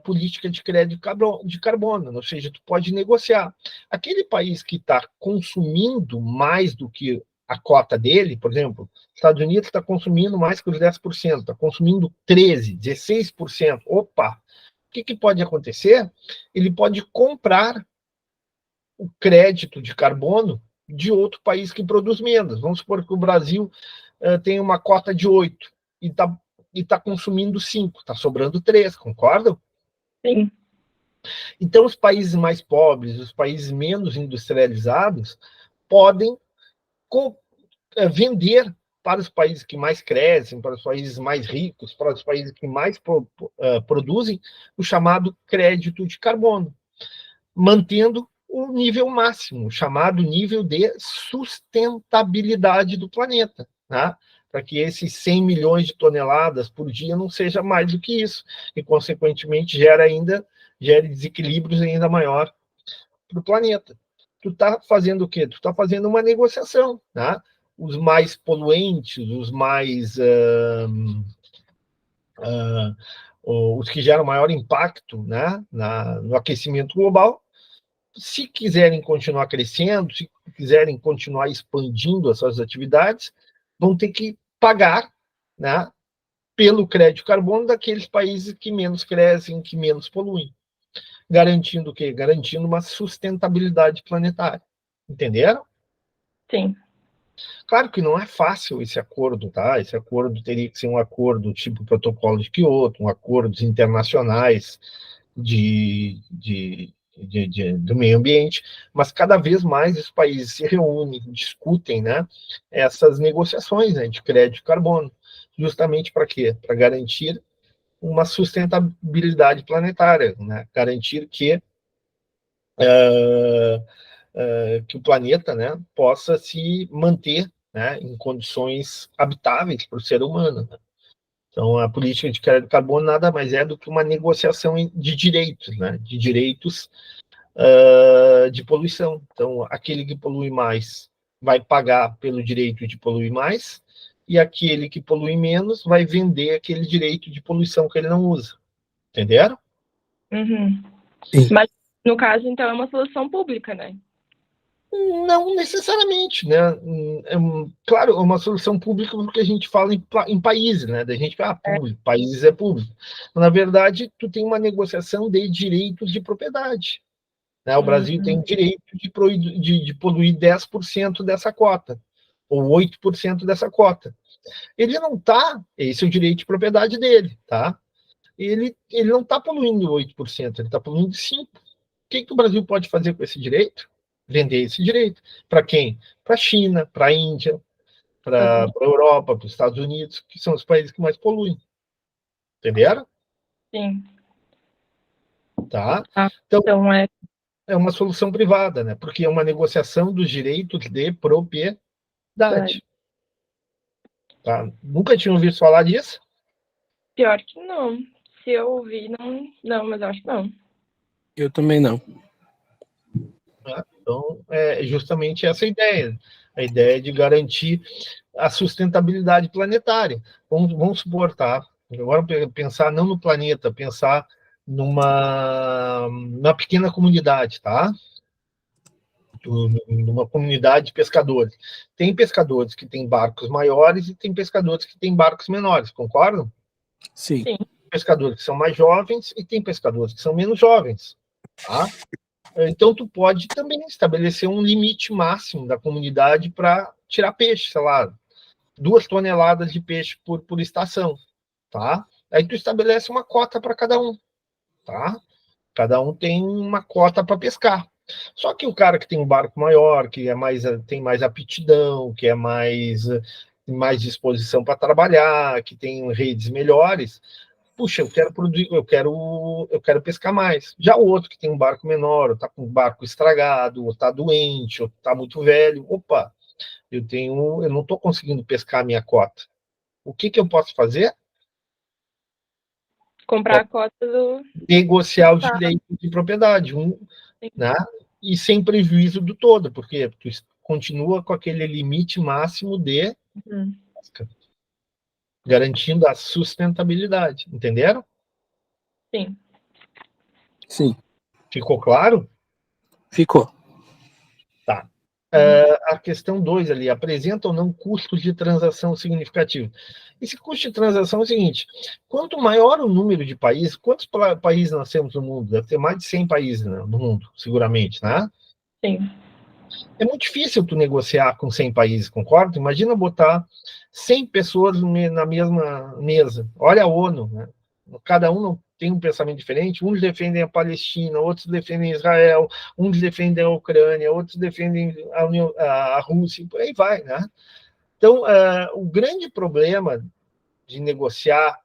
política de crédito de carbono, ou seja, tu pode negociar. Aquele país que está consumindo mais do que a cota dele, por exemplo, Estados Unidos está consumindo mais que os 10%, está consumindo 13%, 16%. Opa! O que pode acontecer? Ele pode comprar o crédito de carbono de outro país que produz menos. Vamos supor que o Brasil tem uma cota de 8% e está consumindo 5%, está sobrando 3%, concordam? Sim. Então, os países mais pobres, os países menos industrializados, podem vender para os países que mais crescem, para os países mais ricos, para os países que mais produzem, o chamado crédito de carbono, mantendo o nível máximo, o chamado nível de sustentabilidade do planeta, né? Para que esses 100 milhões de toneladas por dia não seja mais do que isso, e, consequentemente, gere desequilíbrios ainda maior para o planeta. Tu está fazendo o quê? Tu está fazendo uma negociação, né? Os mais poluentes, os que geram maior impacto, né, no aquecimento global, se quiserem continuar crescendo, se quiserem continuar expandindo as suas atividades, vão ter que pagar, né, pelo crédito de carbono daqueles países que menos crescem, que menos poluem. Garantindo o quê? Garantindo uma sustentabilidade planetária. Entenderam? Sim. Claro que não é fácil esse acordo, tá? Esse acordo teria que ser um acordo tipo Protocolo de Quioto, um acordos internacionais do meio ambiente, mas cada vez mais os países se reúnem, discutem, né, essas negociações, né, de crédito de carbono, justamente para quê? Para garantir uma sustentabilidade planetária, né, garantir que o planeta, né, possa se manter, né, em condições habitáveis para o ser humano. Né? Então, a política de crédito de carbono nada mais é do que uma negociação de direitos, né, de direitos de poluição. Então, aquele que polui mais vai pagar pelo direito de poluir mais, e aquele que polui menos vai vender aquele direito de poluição que ele não usa. Entenderam? Uhum. Sim. Mas, no caso, então, é uma solução pública, né? Não necessariamente, né? Claro, é uma solução pública porque a gente fala em países, né? Da gente fala, público, países é público. Na verdade, tu tem uma negociação de direitos de propriedade. Né? O Brasil tem direito de poluir 10% dessa cota, ou 8% dessa cota. Ele não está, esse é o direito de propriedade dele, tá? Ele não está poluindo 8%, ele está poluindo 5%. O que o Brasil pode fazer com esse direito? Vender esse direito. Para quem? Para a China, para a Índia, para a Europa, para os Estados Unidos, que são os países que mais poluem. Entenderam? Sim. Tá? Então é uma solução privada, né? Porque é uma negociação dos direitos de propriedade. Tá? Nunca tinha ouvido falar disso? Pior que não. Se eu ouvir, não, mas eu acho que não. Eu também não. Então, é justamente essa a ideia de garantir a sustentabilidade planetária. Vamos supor, tá? Agora pensar não no planeta, pensar numa pequena comunidade, tá? Numa comunidade de pescadores. Tem pescadores que têm barcos maiores e tem pescadores que têm barcos menores, concordam? Sim. Tem pescadores que são mais jovens e tem pescadores que são menos jovens, tá? Então, tu pode também estabelecer um limite máximo da comunidade para tirar peixe, sei lá, 2 toneladas de peixe por estação, tá? Aí tu estabelece uma cota para cada um, tá? Cada um tem uma cota para pescar. Só que o cara que tem um barco maior, que tem mais aptidão, que é mais disposição para trabalhar, que tem redes melhores, puxa, eu quero produzir, eu quero pescar mais. Já o outro que tem um barco menor, ou tá com o barco estragado, ou tá doente, ou tá muito velho, opa, eu não estou conseguindo pescar a minha cota. O que eu posso fazer? Comprar a cota do... Negociar os direitos de propriedade, né? E sem prejuízo do todo, porque tu continua com aquele limite máximo de pesca, garantindo a sustentabilidade. Entenderam? Sim. Sim. Ficou claro? Ficou. Tá. A questão 2 ali, apresenta ou não custos de transação significativos. Esse custo de transação é o seguinte, quanto maior o número de países, quantos países nós temos no mundo? Deve ter mais de 100 países, né, no mundo, seguramente, né? Sim. É muito difícil tu negociar com 100 países, concorda? Imagina botar 100 pessoas na mesma mesa. Olha a ONU, né? Cada um tem um pensamento diferente, uns defendem a Palestina, outros defendem Israel, uns defendem a Ucrânia, outros defendem a Rússia, por aí vai, né? Então, o grande problema de negociar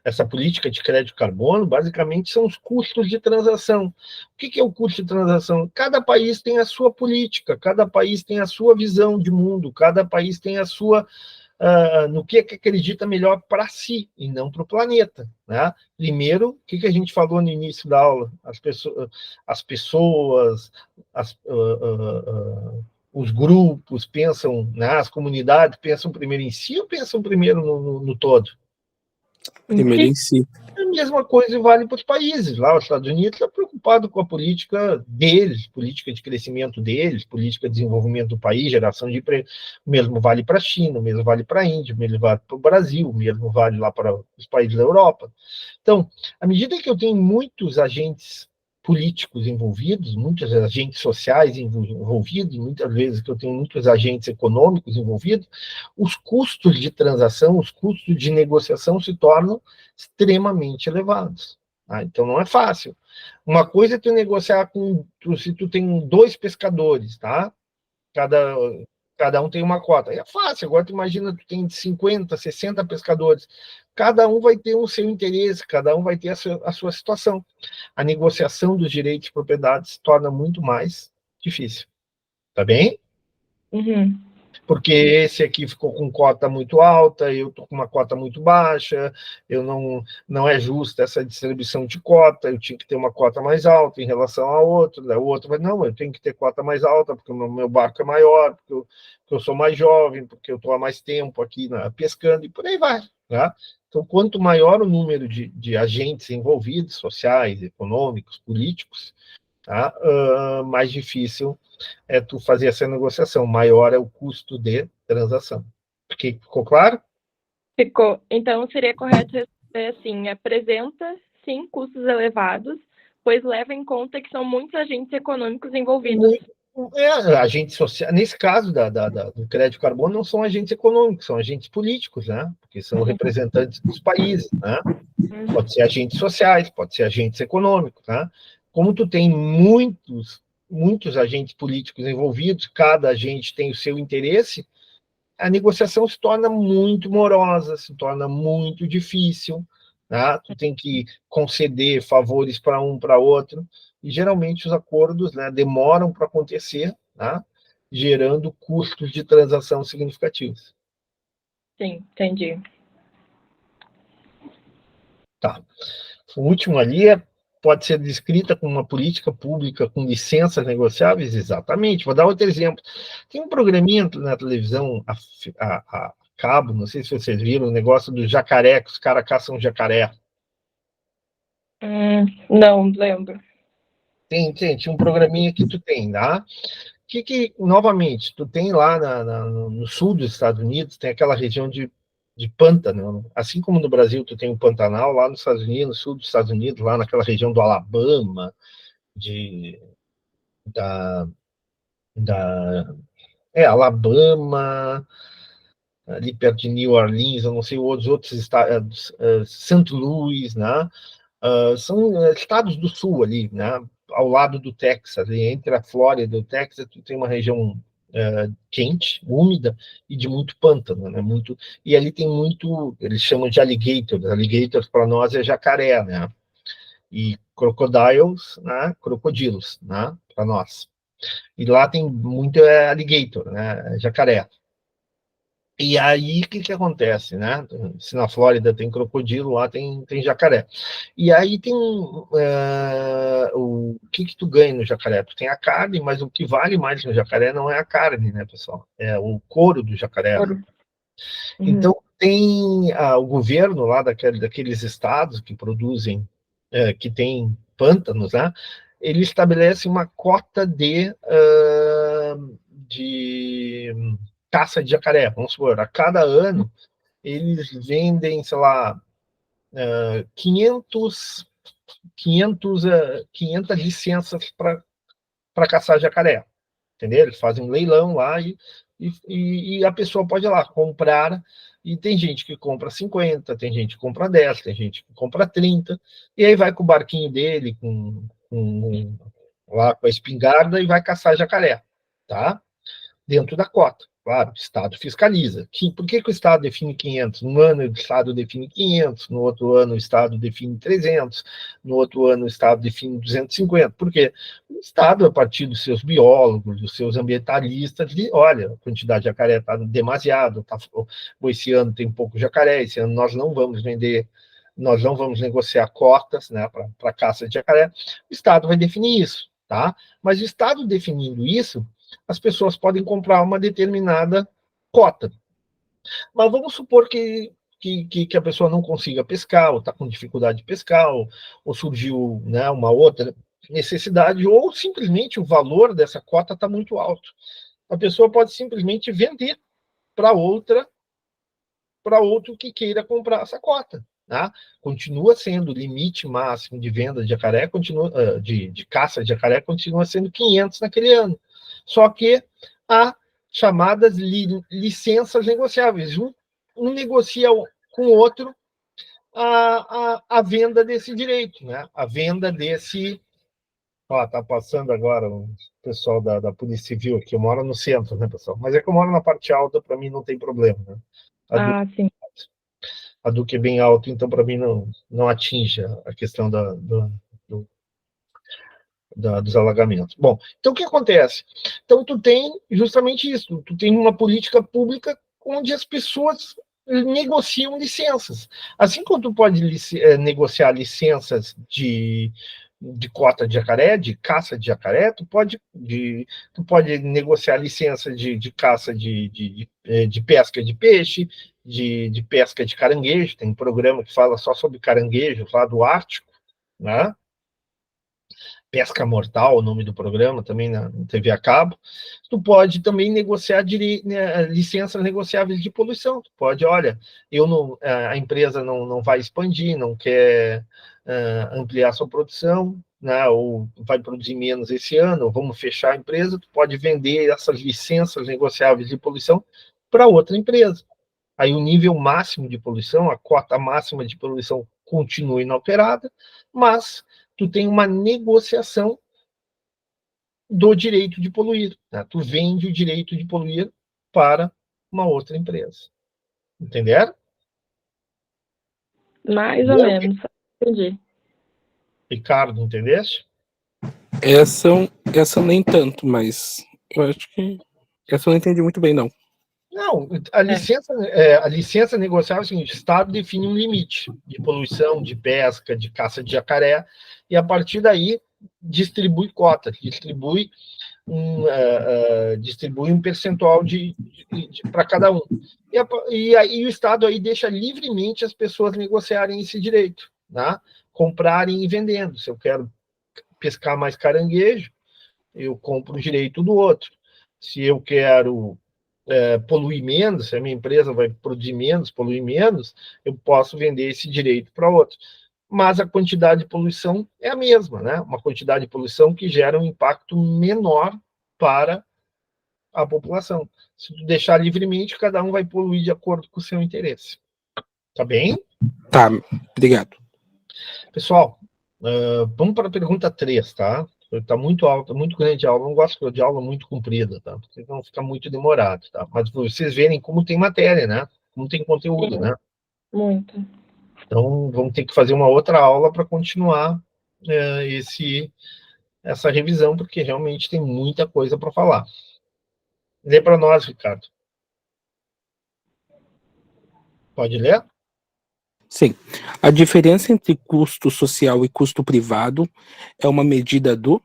essa política de crédito de carbono, basicamente, são os custos de transação. O que é o custo de transação? Cada país tem a sua política, cada país tem a sua visão de mundo, cada país tem a sua no que acredita melhor para si e não para o planeta. Né? Primeiro, o que a gente falou no início da aula? Os grupos pensam, né, as comunidades pensam primeiro em si ou pensam primeiro no todo? Primeiro em si. A mesma coisa vale para os países. Lá, os Estados Unidos está preocupado com a política deles, política de crescimento deles, política de desenvolvimento do país, geração de emprego. O mesmo vale para a China, o mesmo vale para a Índia, o mesmo vale para o Brasil, o mesmo vale lá para os países da Europa. Então, à medida que eu tenho muitos agentes políticos envolvidos, muitos agentes sociais envolvidos, muitas vezes que eu tenho muitos agentes econômicos envolvidos, os custos de transação, os custos de negociação se tornam extremamente elevados. Tá? Então, não é fácil. Uma coisa é tu negociar se tu tem 2 pescadores, tá? Cada um tem uma cota. É fácil. Agora, tu imagina, tu tem 50, 60 pescadores. Cada um vai ter o seu interesse, cada um vai ter a sua situação. A negociação dos direitos de propriedade se torna muito mais difícil. Tá bem? Uhum. Porque esse aqui ficou com cota muito alta, eu estou com uma cota muito baixa, não é justa essa distribuição de cota, eu tinha que ter uma cota mais alta em relação ao outro, né? O outro vai, não, eu tenho que ter cota mais alta, porque o meu barco é maior, porque eu sou mais jovem, porque eu estou há mais tempo aqui, né, pescando, e por aí vai. Né? Então, quanto maior o número de agentes envolvidos, sociais, econômicos, políticos, tá? Mais difícil é tu fazer essa negociação, maior é o custo de transação. Ficou claro? Ficou. Então, seria correto responder assim: apresenta, sim, custos elevados, pois leva em conta que são muitos agentes econômicos envolvidos. Agentes sociais, nesse caso do crédito carbono, não são agentes econômicos, são agentes políticos, né? Porque são representantes dos países, né? Pode ser agentes sociais, pode ser agentes econômicos, né? Como tu tem muitos agentes políticos envolvidos, cada agente tem o seu interesse, a negociação se torna muito morosa, se torna muito difícil, né? Tu tem que conceder favores para um, para outro, e geralmente os acordos, né, demoram para acontecer, né, gerando custos de transação significativos. Sim, entendi. Tá. O último ali pode ser descrita como uma política pública com licenças negociáveis? Exatamente. Vou dar outro exemplo. Tem um programinha na televisão a cabo, não sei se vocês viram, o negócio do jacaré, que os caras caçam jacaré. Não lembro. Tinha um programinha que tu tem, tá? Novamente, tu tem lá no sul dos Estados Unidos, tem aquela região de pântano, assim como no Brasil tu tem o Pantanal, lá nos Estados Unidos, no sul dos Estados Unidos, lá naquela região do Alabama, Alabama, ali perto de New Orleans, eu não sei os outros estados, St. Louis, né? São estados do sul ali, né? Ao lado do Texas, ali, entre a Flórida e o Texas, tu tem uma região quente, úmida e de muito pântano, né? E ali tem muito, eles chamam de alligators para nós é jacaré, né? E crocodiles, né? Crocodilos, né? Para nós. E lá tem muito alligator, né? Jacaré. E aí, o que acontece, né? Se na Flórida tem crocodilo, lá tem jacaré. E aí tem o que tu ganha no jacaré? Tu tem a carne, mas o que vale mais no jacaré não é a carne, né, pessoal? É o couro do jacaré. Né? Então, tem o governo lá daqueles estados que produzem, que tem pântanos, né? Ele estabelece uma cota de caça de jacaré. Vamos supor, a cada ano eles vendem, sei lá, 500 licenças para caçar jacaré. Entendeu? Eles fazem um leilão lá e a pessoa pode ir lá comprar. E tem gente que compra 50, tem gente que compra 10, tem gente que compra 30, e aí vai com o barquinho dele, lá com a espingarda, e vai caçar jacaré, tá? Dentro da cota. Claro, o Estado fiscaliza. Por que o Estado define 500? Um ano o Estado define 500, no outro ano o Estado define 300, no outro ano o Estado define 250. Por quê? O Estado, a partir dos seus biólogos, dos seus ambientalistas, diz, olha, a quantidade de jacaré está demasiado, esse ano tem pouco jacaré, esse ano nós não vamos vender, nós não vamos negociar cotas, né, para caça de jacaré. O Estado vai definir isso, tá? Mas o Estado definindo isso, as pessoas podem comprar uma determinada cota. Mas vamos supor que a pessoa não consiga pescar, ou está com dificuldade de pescar, ou surgiu, né, uma outra necessidade, ou simplesmente o valor dessa cota está muito alto. A pessoa pode simplesmente vender para outro que queira comprar essa cota. tá? Continua sendo o limite máximo de venda de jacaré, de caça de jacaré, continua sendo 500 naquele ano. Só que há chamadas licenças negociáveis. Um negocia com o outro a venda desse direito, né? A venda desse... Ó, tá passando agora o pessoal da Polícia Civil aqui. Eu moro no centro, né, pessoal? Mas é que eu moro na parte alta, para mim não tem problema, né? Sim. A Duque é bem alto, então para mim não atinge a questão dos alagamentos. Bom, então o que acontece? Então tu tem justamente isso, tu tem uma política pública onde as pessoas negociam licenças. Assim como tu pode negociar licenças de cota de jacaré, de caça de jacaré, tu pode negociar licença de caça de pesca de peixe, de pesca de caranguejo. Tem um programa que fala só sobre caranguejo lá do Ártico, né? Pesca Mortal, o nome do programa, também na TV a cabo. Tu pode também negociar licenças negociáveis de poluição. Tu pode, olha, a empresa não vai expandir, não quer ampliar sua produção, né, ou vai produzir menos esse ano, ou vamos fechar a empresa, tu pode vender essas licenças negociáveis de poluição para outra empresa. Aí o nível máximo de poluição, a cota máxima de poluição continua inalterada, mas tu tem uma negociação do direito de poluir. Né? Tu vende o direito de poluir para uma outra empresa. Entenderam? Mais ou menos. Entendi. Ricardo, entendeste? Essa nem tanto, mas eu acho que essa eu não entendi muito bem, não. Não, a licença negociável é o seguinte: o Estado define um limite de poluição, de pesca, de caça de jacaré, e a partir daí distribui cotas, distribui um percentual para cada um. E aí o Estado aí deixa livremente as pessoas negociarem esse direito, né? Comprarem e vendendo. Se eu quero pescar mais caranguejo, eu compro o direito do outro. Se eu quero poluir menos, se a minha empresa vai produzir menos, poluir menos, eu posso vender esse direito para outro. Mas a quantidade de poluição é a mesma, né? Uma quantidade de poluição que gera um impacto menor para a população. Se tu deixar livremente, cada um vai poluir de acordo com o seu interesse. Tá bem? Tá, obrigado. Pessoal, vamos para a pergunta 3, tá? Está muito alta, muito grande a aula. Não gosto de aula muito comprida, tá? Porque não fica muito demorado, tá? Mas vocês verem como tem matéria, né? Como tem conteúdo, né? Muito. Então, vamos ter que fazer uma outra aula para continuar essa revisão, porque realmente tem muita coisa para falar. Lê para nós, Ricardo. Pode ler? Sim. A diferença entre custo social e custo privado é uma medida do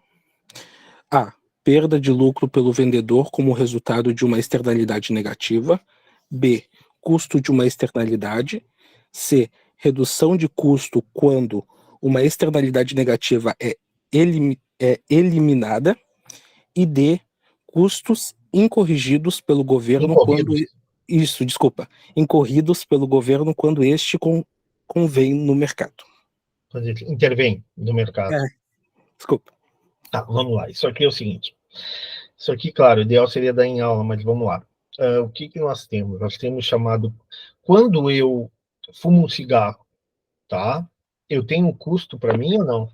A. Perda de lucro pelo vendedor como resultado de uma externalidade negativa. B. Custo de uma externalidade. C. Redução de custo quando uma externalidade negativa é eliminada. E D. Custos incorrigidos pelo governo incorridos pelo governo quando este convém no mercado. Intervém no mercado. Desculpa. Tá, vamos lá. Isso aqui é o seguinte. Isso aqui, claro, o ideal seria dar em aula, mas vamos lá. O que nós temos? Nós temos chamado... Quando eu fumo um cigarro, tá? Eu tenho um custo para mim ou não?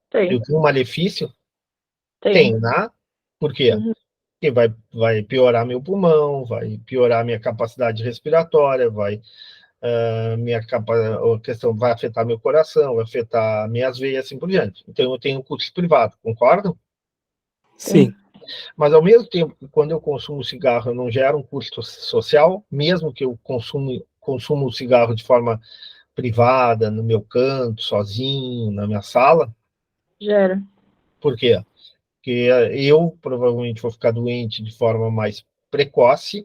Tem. Eu tenho um malefício? Tem. Tem, né? Por quê? Uhum. Porque vai piorar meu pulmão, vai piorar minha capacidade respiratória, vai a questão vai afetar meu coração, vai afetar minhas veias, assim por diante. Então eu tenho um custo privado, concordam? Sim. Mas ao mesmo tempo que quando eu consumo cigarro eu não gero um custo social, mesmo que eu consumo o cigarro de forma privada, no meu canto, sozinho, na minha sala. Gera. Por quê? Porque eu provavelmente vou ficar doente de forma mais precoce,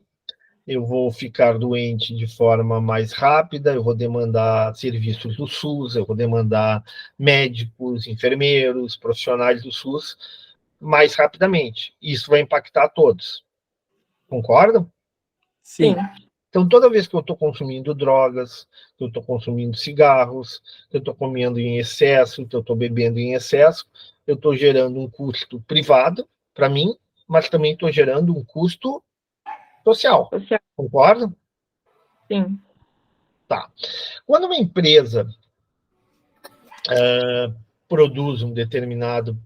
eu vou ficar doente de forma mais rápida, eu vou demandar serviços do SUS, eu vou demandar médicos, enfermeiros, profissionais do SUS mais rapidamente. Isso vai impactar todos. Concordam? Sim. Então, toda vez que eu estou consumindo drogas, que eu estou consumindo cigarros, que eu estou comendo em excesso, que eu estou bebendo em excesso, eu estou gerando um custo privado para mim, mas também estou gerando um custo social. Concorda? Sim. Tá. Quando uma empresa produz um determinado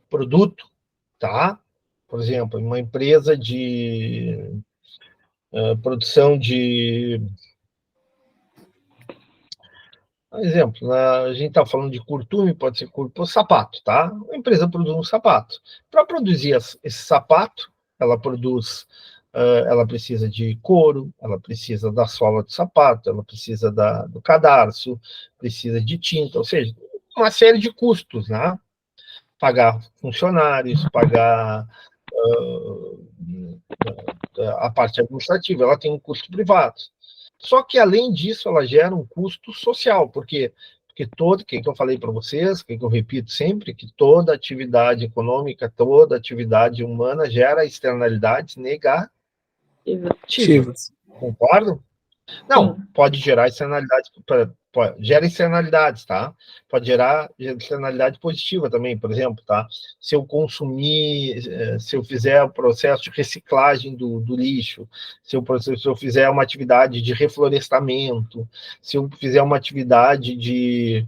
produto, tá? Por exemplo, uma empresa de produção de... Por exemplo, a gente está falando de curtume, pode ser sapato, tá? A empresa produz um sapato. Para produzir esse sapato, ela produz, ela precisa de couro, ela precisa da sola do sapato, ela precisa do cadarço, precisa de tinta, ou seja, uma série de custos, né? Pagar funcionários, pagar a parte administrativa, ela tem um custo privado. Só que, além disso, ela gera um custo social, porque que eu falei para vocês, que eu repito sempre, que toda atividade econômica, toda atividade humana gera externalidades negativas. Concordam? Não, pode gerar externalidades, gera externalidades, tá? Pode gerar externalidade positiva também, por exemplo, tá? Se eu consumir, se eu fizer o processo de reciclagem do lixo, se eu fizer uma atividade de reflorestamento, se eu fizer uma atividade de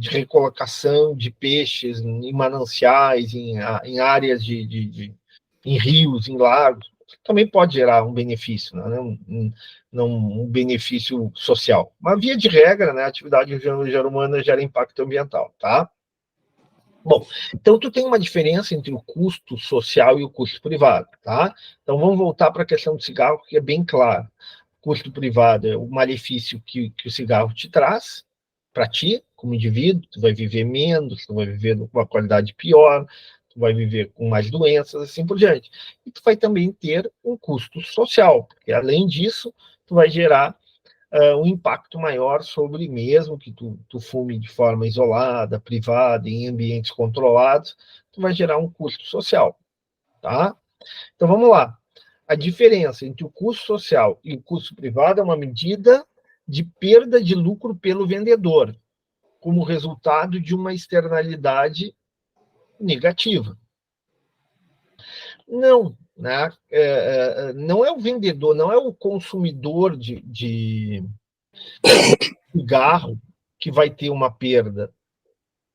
recolocação de peixes em mananciais, em áreas em rios, em lagos, também pode gerar um benefício, né? Um benefício social. Mas, via de regra, né, a atividade humana gera impacto ambiental, tá? Bom, então tu tem uma diferença entre o custo social e o custo privado, tá? Então vamos voltar para a questão do cigarro, que é bem claro. O custo privado é o malefício que o cigarro te traz para ti, como indivíduo, tu vai viver menos, tu vai viver com uma qualidade pior, tu vai viver com mais doenças, assim por diante. E tu vai também ter um custo social, porque além disso, tu vai gerar um impacto maior sobre mesmo que tu fume de forma isolada, privada, em ambientes controlados, tu vai gerar um custo social, tá? Então vamos lá. A diferença entre o custo social e o custo privado é uma medida de perda de lucro pelo vendedor, como resultado de uma externalidade negativa. Não, né? Não é o vendedor, não é o consumidor de cigarro que vai ter uma perda.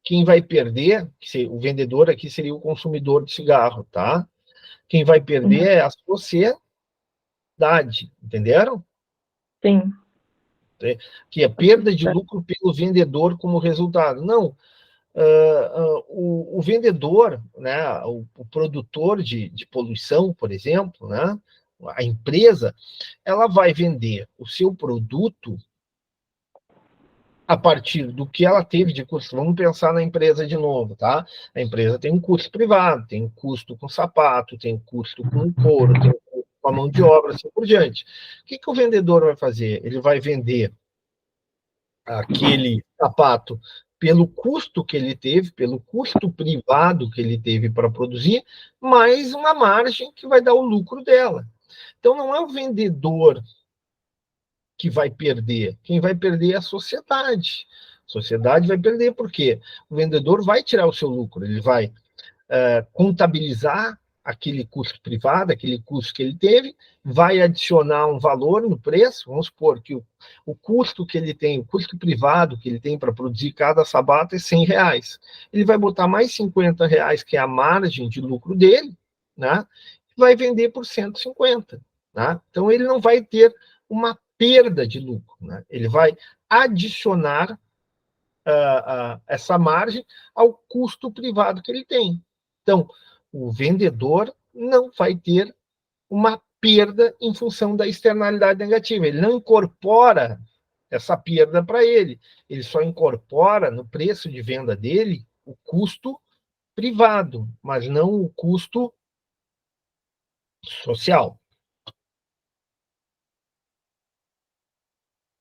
Quem vai perder, o vendedor aqui seria o consumidor de cigarro, tá? Quem vai perder é a sociedade, entenderam? Sim. Que é perda de lucro pelo vendedor como resultado. Não, o vendedor, né, o produtor de poluição, por exemplo, né, a empresa, ela vai vender o seu produto a partir do que ela teve de custo. Vamos pensar na empresa de novo, tá? A empresa tem um custo privado, tem um custo com sapato, tem um custo com couro, tem um custo com a mão de obra, assim por diante. O que o vendedor vai fazer? Ele vai vender aquele sapato pelo custo que ele teve, pelo custo privado que ele teve para produzir, mais uma margem que vai dar o lucro dela. Então, não é o vendedor que vai perder. Quem vai perder é a sociedade. A sociedade vai perder porque o vendedor vai tirar o seu lucro, ele vai contabilizar aquele custo privado, aquele custo que ele teve, vai adicionar um valor no preço, vamos supor que o custo que ele tem, o custo privado que ele tem para produzir cada sapato é R$100. Ele vai botar mais R$50, que é a margem de lucro dele, né? Vai vender por 150. Né? Então, ele não vai ter uma perda de lucro. Né? Ele vai adicionar essa margem ao custo privado que ele tem. Então, o vendedor não vai ter uma perda em função da externalidade negativa. Ele não incorpora essa perda para ele. Ele só incorpora no preço de venda dele o custo privado, mas não o custo social.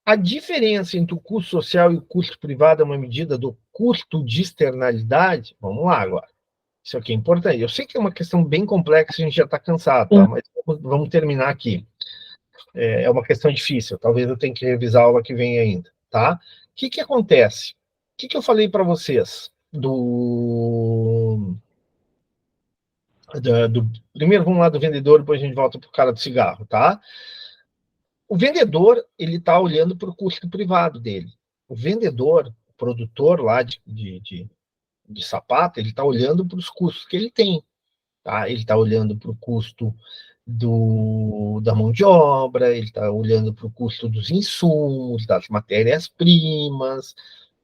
A diferença entre o custo social e o custo privado é uma medida do custo de externalidade? Vamos lá agora. Isso aqui é importante. Eu sei que é uma questão bem complexa, a gente já está cansado, tá? Mas vamos terminar aqui. É uma questão difícil, talvez eu tenha que revisar a aula que vem ainda, tá? O que acontece? O que eu falei para vocês primeiro vamos lá do vendedor, depois a gente volta para o cara do cigarro, tá? O vendedor, ele está olhando para o custo privado dele. O vendedor, o produtor lá de sapato, ele está olhando para os custos que ele tem, tá? Ele está olhando para o custo da mão de obra, ele está olhando para o custo dos insumos, das matérias-primas,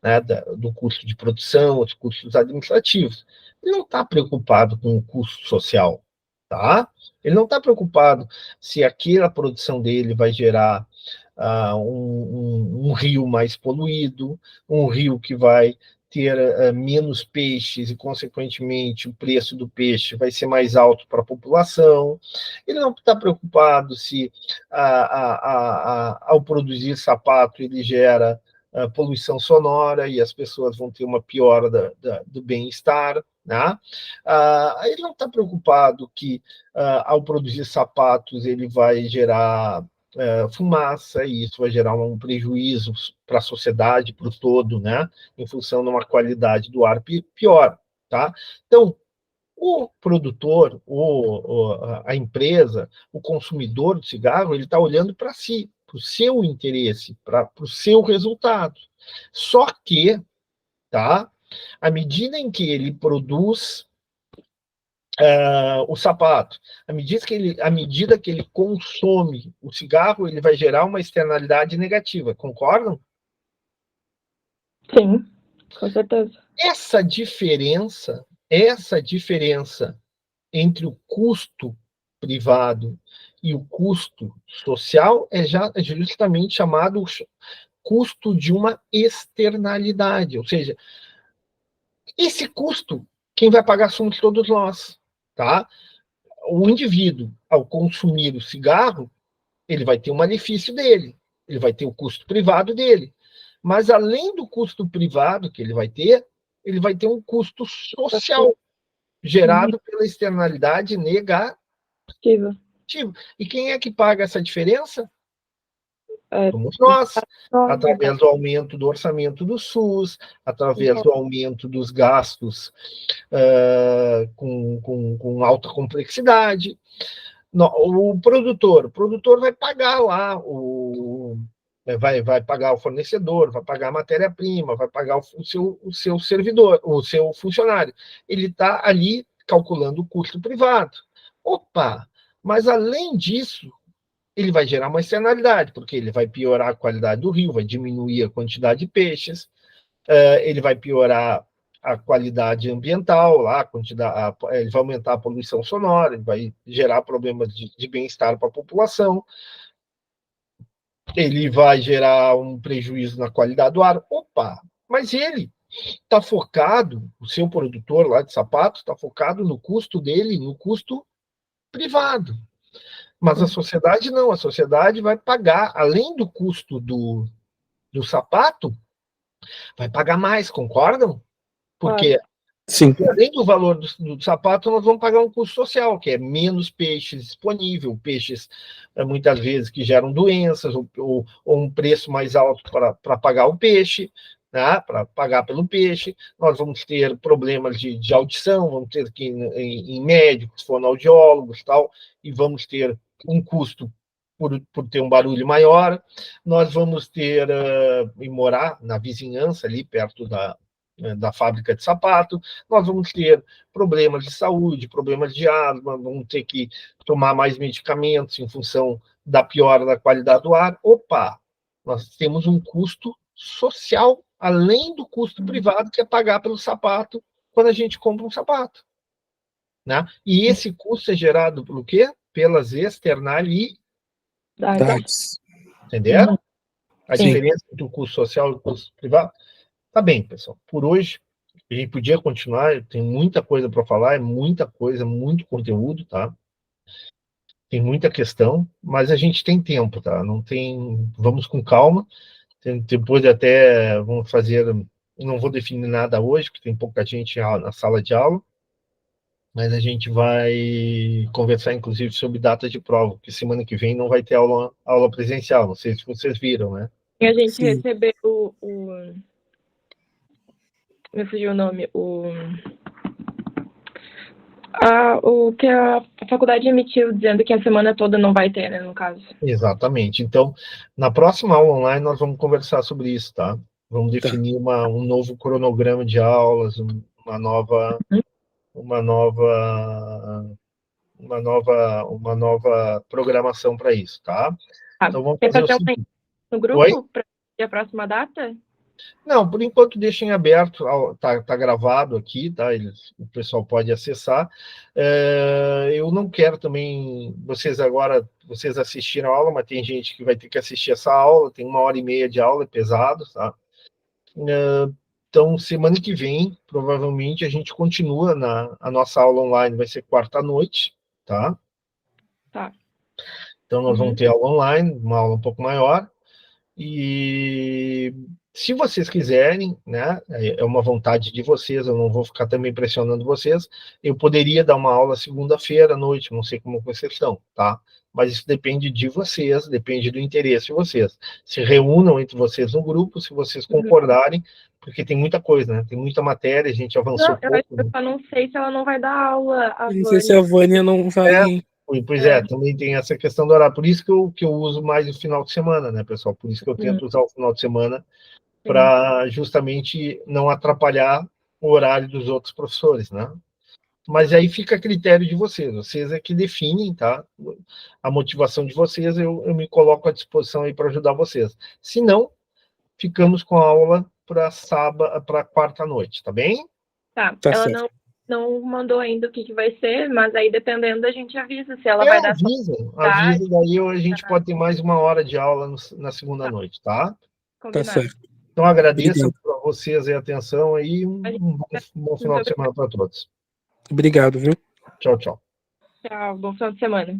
né, do custo de produção, dos custos administrativos. Ele não está preocupado com o custo social, tá? Ele não está preocupado se aquela produção dele vai gerar um rio mais poluído, um rio que vai ter menos peixes e, consequentemente, o preço do peixe vai ser mais alto para a população. Ele não está preocupado se, ao produzir sapato, ele gera poluição sonora e as pessoas vão ter uma piora do bem-estar. Né? Ele não está preocupado que, ao produzir sapatos, ele vai gerar fumaça, e isso vai gerar um prejuízo para a sociedade, para o todo, né? Em função de uma qualidade do ar pior. Tá? Então, o produtor, a empresa, o consumidor do cigarro, ele está olhando para si, para o seu interesse, para o seu resultado. Só que, tá? À medida em que ele produz o sapato, à medida que ele consome o cigarro, ele vai gerar uma externalidade negativa, concordam? Sim, com certeza. Essa diferença entre o custo privado e o custo social é justamente chamado custo de uma externalidade, ou seja, esse custo, quem vai pagar somos todos nós, tá? O indivíduo, ao consumir o cigarro, ele vai ter um malefício dele, ele vai ter o custo privado dele, mas além do custo privado que ele vai ter um custo social gerado pela externalidade negativa. E quem é que paga essa diferença? Somos nós, através do aumento do orçamento do SUS, através do aumento dos gastos com alta complexidade. O produtor vai pagar lá, vai pagar o fornecedor, vai pagar a matéria-prima, vai pagar o seu servidor, o seu funcionário. Ele está ali calculando o custo privado. Opa! Mas, além disso, ele vai gerar uma externalidade, porque ele vai piorar a qualidade do rio, vai diminuir a quantidade de peixes, ele vai piorar a qualidade ambiental, lá, ele vai aumentar a poluição sonora, ele vai gerar problemas de bem-estar para a população, ele vai gerar um prejuízo na qualidade do ar. Opa! Mas ele está focado, o seu produtor lá de sapatos está focado no custo dele, no custo privado. Mas a sociedade não, a sociedade vai pagar, além do custo do sapato, vai pagar mais, concordam? Porque, sim, além do valor do sapato, nós vamos pagar um custo social, que é menos peixes disponível, peixes muitas vezes que geram doenças, ou um preço mais alto para pagar o peixe, né, para pagar pelo peixe. Nós vamos ter problemas de audição, vamos ter que ir em médicos, fonoaudiólogos, tal, e vamos ter um custo por ter um barulho maior. Nós vamos ter e morar na vizinhança ali perto da fábrica de sapato. Nós vamos ter problemas de saúde, problemas de asma, vamos ter que tomar mais medicamentos em função da piora da qualidade do ar. Opa, nós temos um custo social além do custo privado, que é pagar pelo sapato quando a gente compra um sapato, né? E esse custo é gerado pelo quê? Pelas externalidades. Entenderam? A diferença entre o custo social e o custo privado? Tá bem, pessoal. Por hoje, a gente podia continuar, tem muita coisa para falar, é muita coisa, muito conteúdo, tá? Tem muita questão, mas a gente tem tempo, tá? Não tem... Vamos com calma. Depois até vamos fazer... Não vou definir nada hoje, porque tem pouca gente na sala de aula. mas a gente vai conversar, inclusive, sobre datas de prova, porque semana que vem não vai ter aula presencial, não sei se vocês viram, né? E a gente Sim. recebeu me fugiu o nome, o que a faculdade emitiu dizendo que a semana toda não vai ter, né, no caso. Exatamente. Então, na próxima aula online, nós vamos conversar sobre isso, tá? Vamos definir um novo cronograma de aulas, uma nova programação para isso, tá? Tá. Então, vamos Quer fazer o fazer seguinte. no Oi? grupo para a próxima data? Não, por enquanto deixem aberto, tá gravado aqui, tá? O pessoal pode acessar. Eu não quero também, vocês assistiram a aula, mas tem gente que vai ter que assistir essa aula, tem 1h30 de aula, é pesado, tá? Então, semana que vem, provavelmente, a gente continua a nossa aula online, vai ser quarta-noite, tá? Tá. Então, nós vamos ter aula online, uma aula um pouco maior, e se vocês quiserem, né, é uma vontade de vocês, eu não vou ficar também pressionando vocês, eu poderia dar uma aula segunda-feira à noite, não sei como vocês estão, tá? Mas isso depende de vocês, depende do interesse de vocês. Se reúnam entre vocês no grupo, se vocês concordarem, porque tem muita coisa, né? Tem muita matéria, a gente avançou Eu pouco. acho que eu não sei se ela não vai dar aula, a Não sei se a Vânia não vai... Pois é, também tem essa questão do horário. Por isso que eu uso mais o final de semana, né, pessoal? Por isso que eu tento usar o final de semana para justamente não atrapalhar o horário dos outros professores, né? Mas aí fica a critério de vocês é que definem, tá? A motivação de vocês, eu me coloco à disposição aí para ajudar vocês. Se não, ficamos com a aula para quarta-noite, tá bem? Tá, Tá ela certo. não mandou ainda o que vai ser, mas aí dependendo a gente avisa se ela vai dar só. Avisa, daí a gente pode ter mais 1 hora de aula na segunda noite, tá? Tá Combinado. certo. Então agradeço Obrigado. para vocês a atenção aí, um bom final de semana para todos. Obrigado, viu? Tchau, tchau. Tchau, bom final de semana.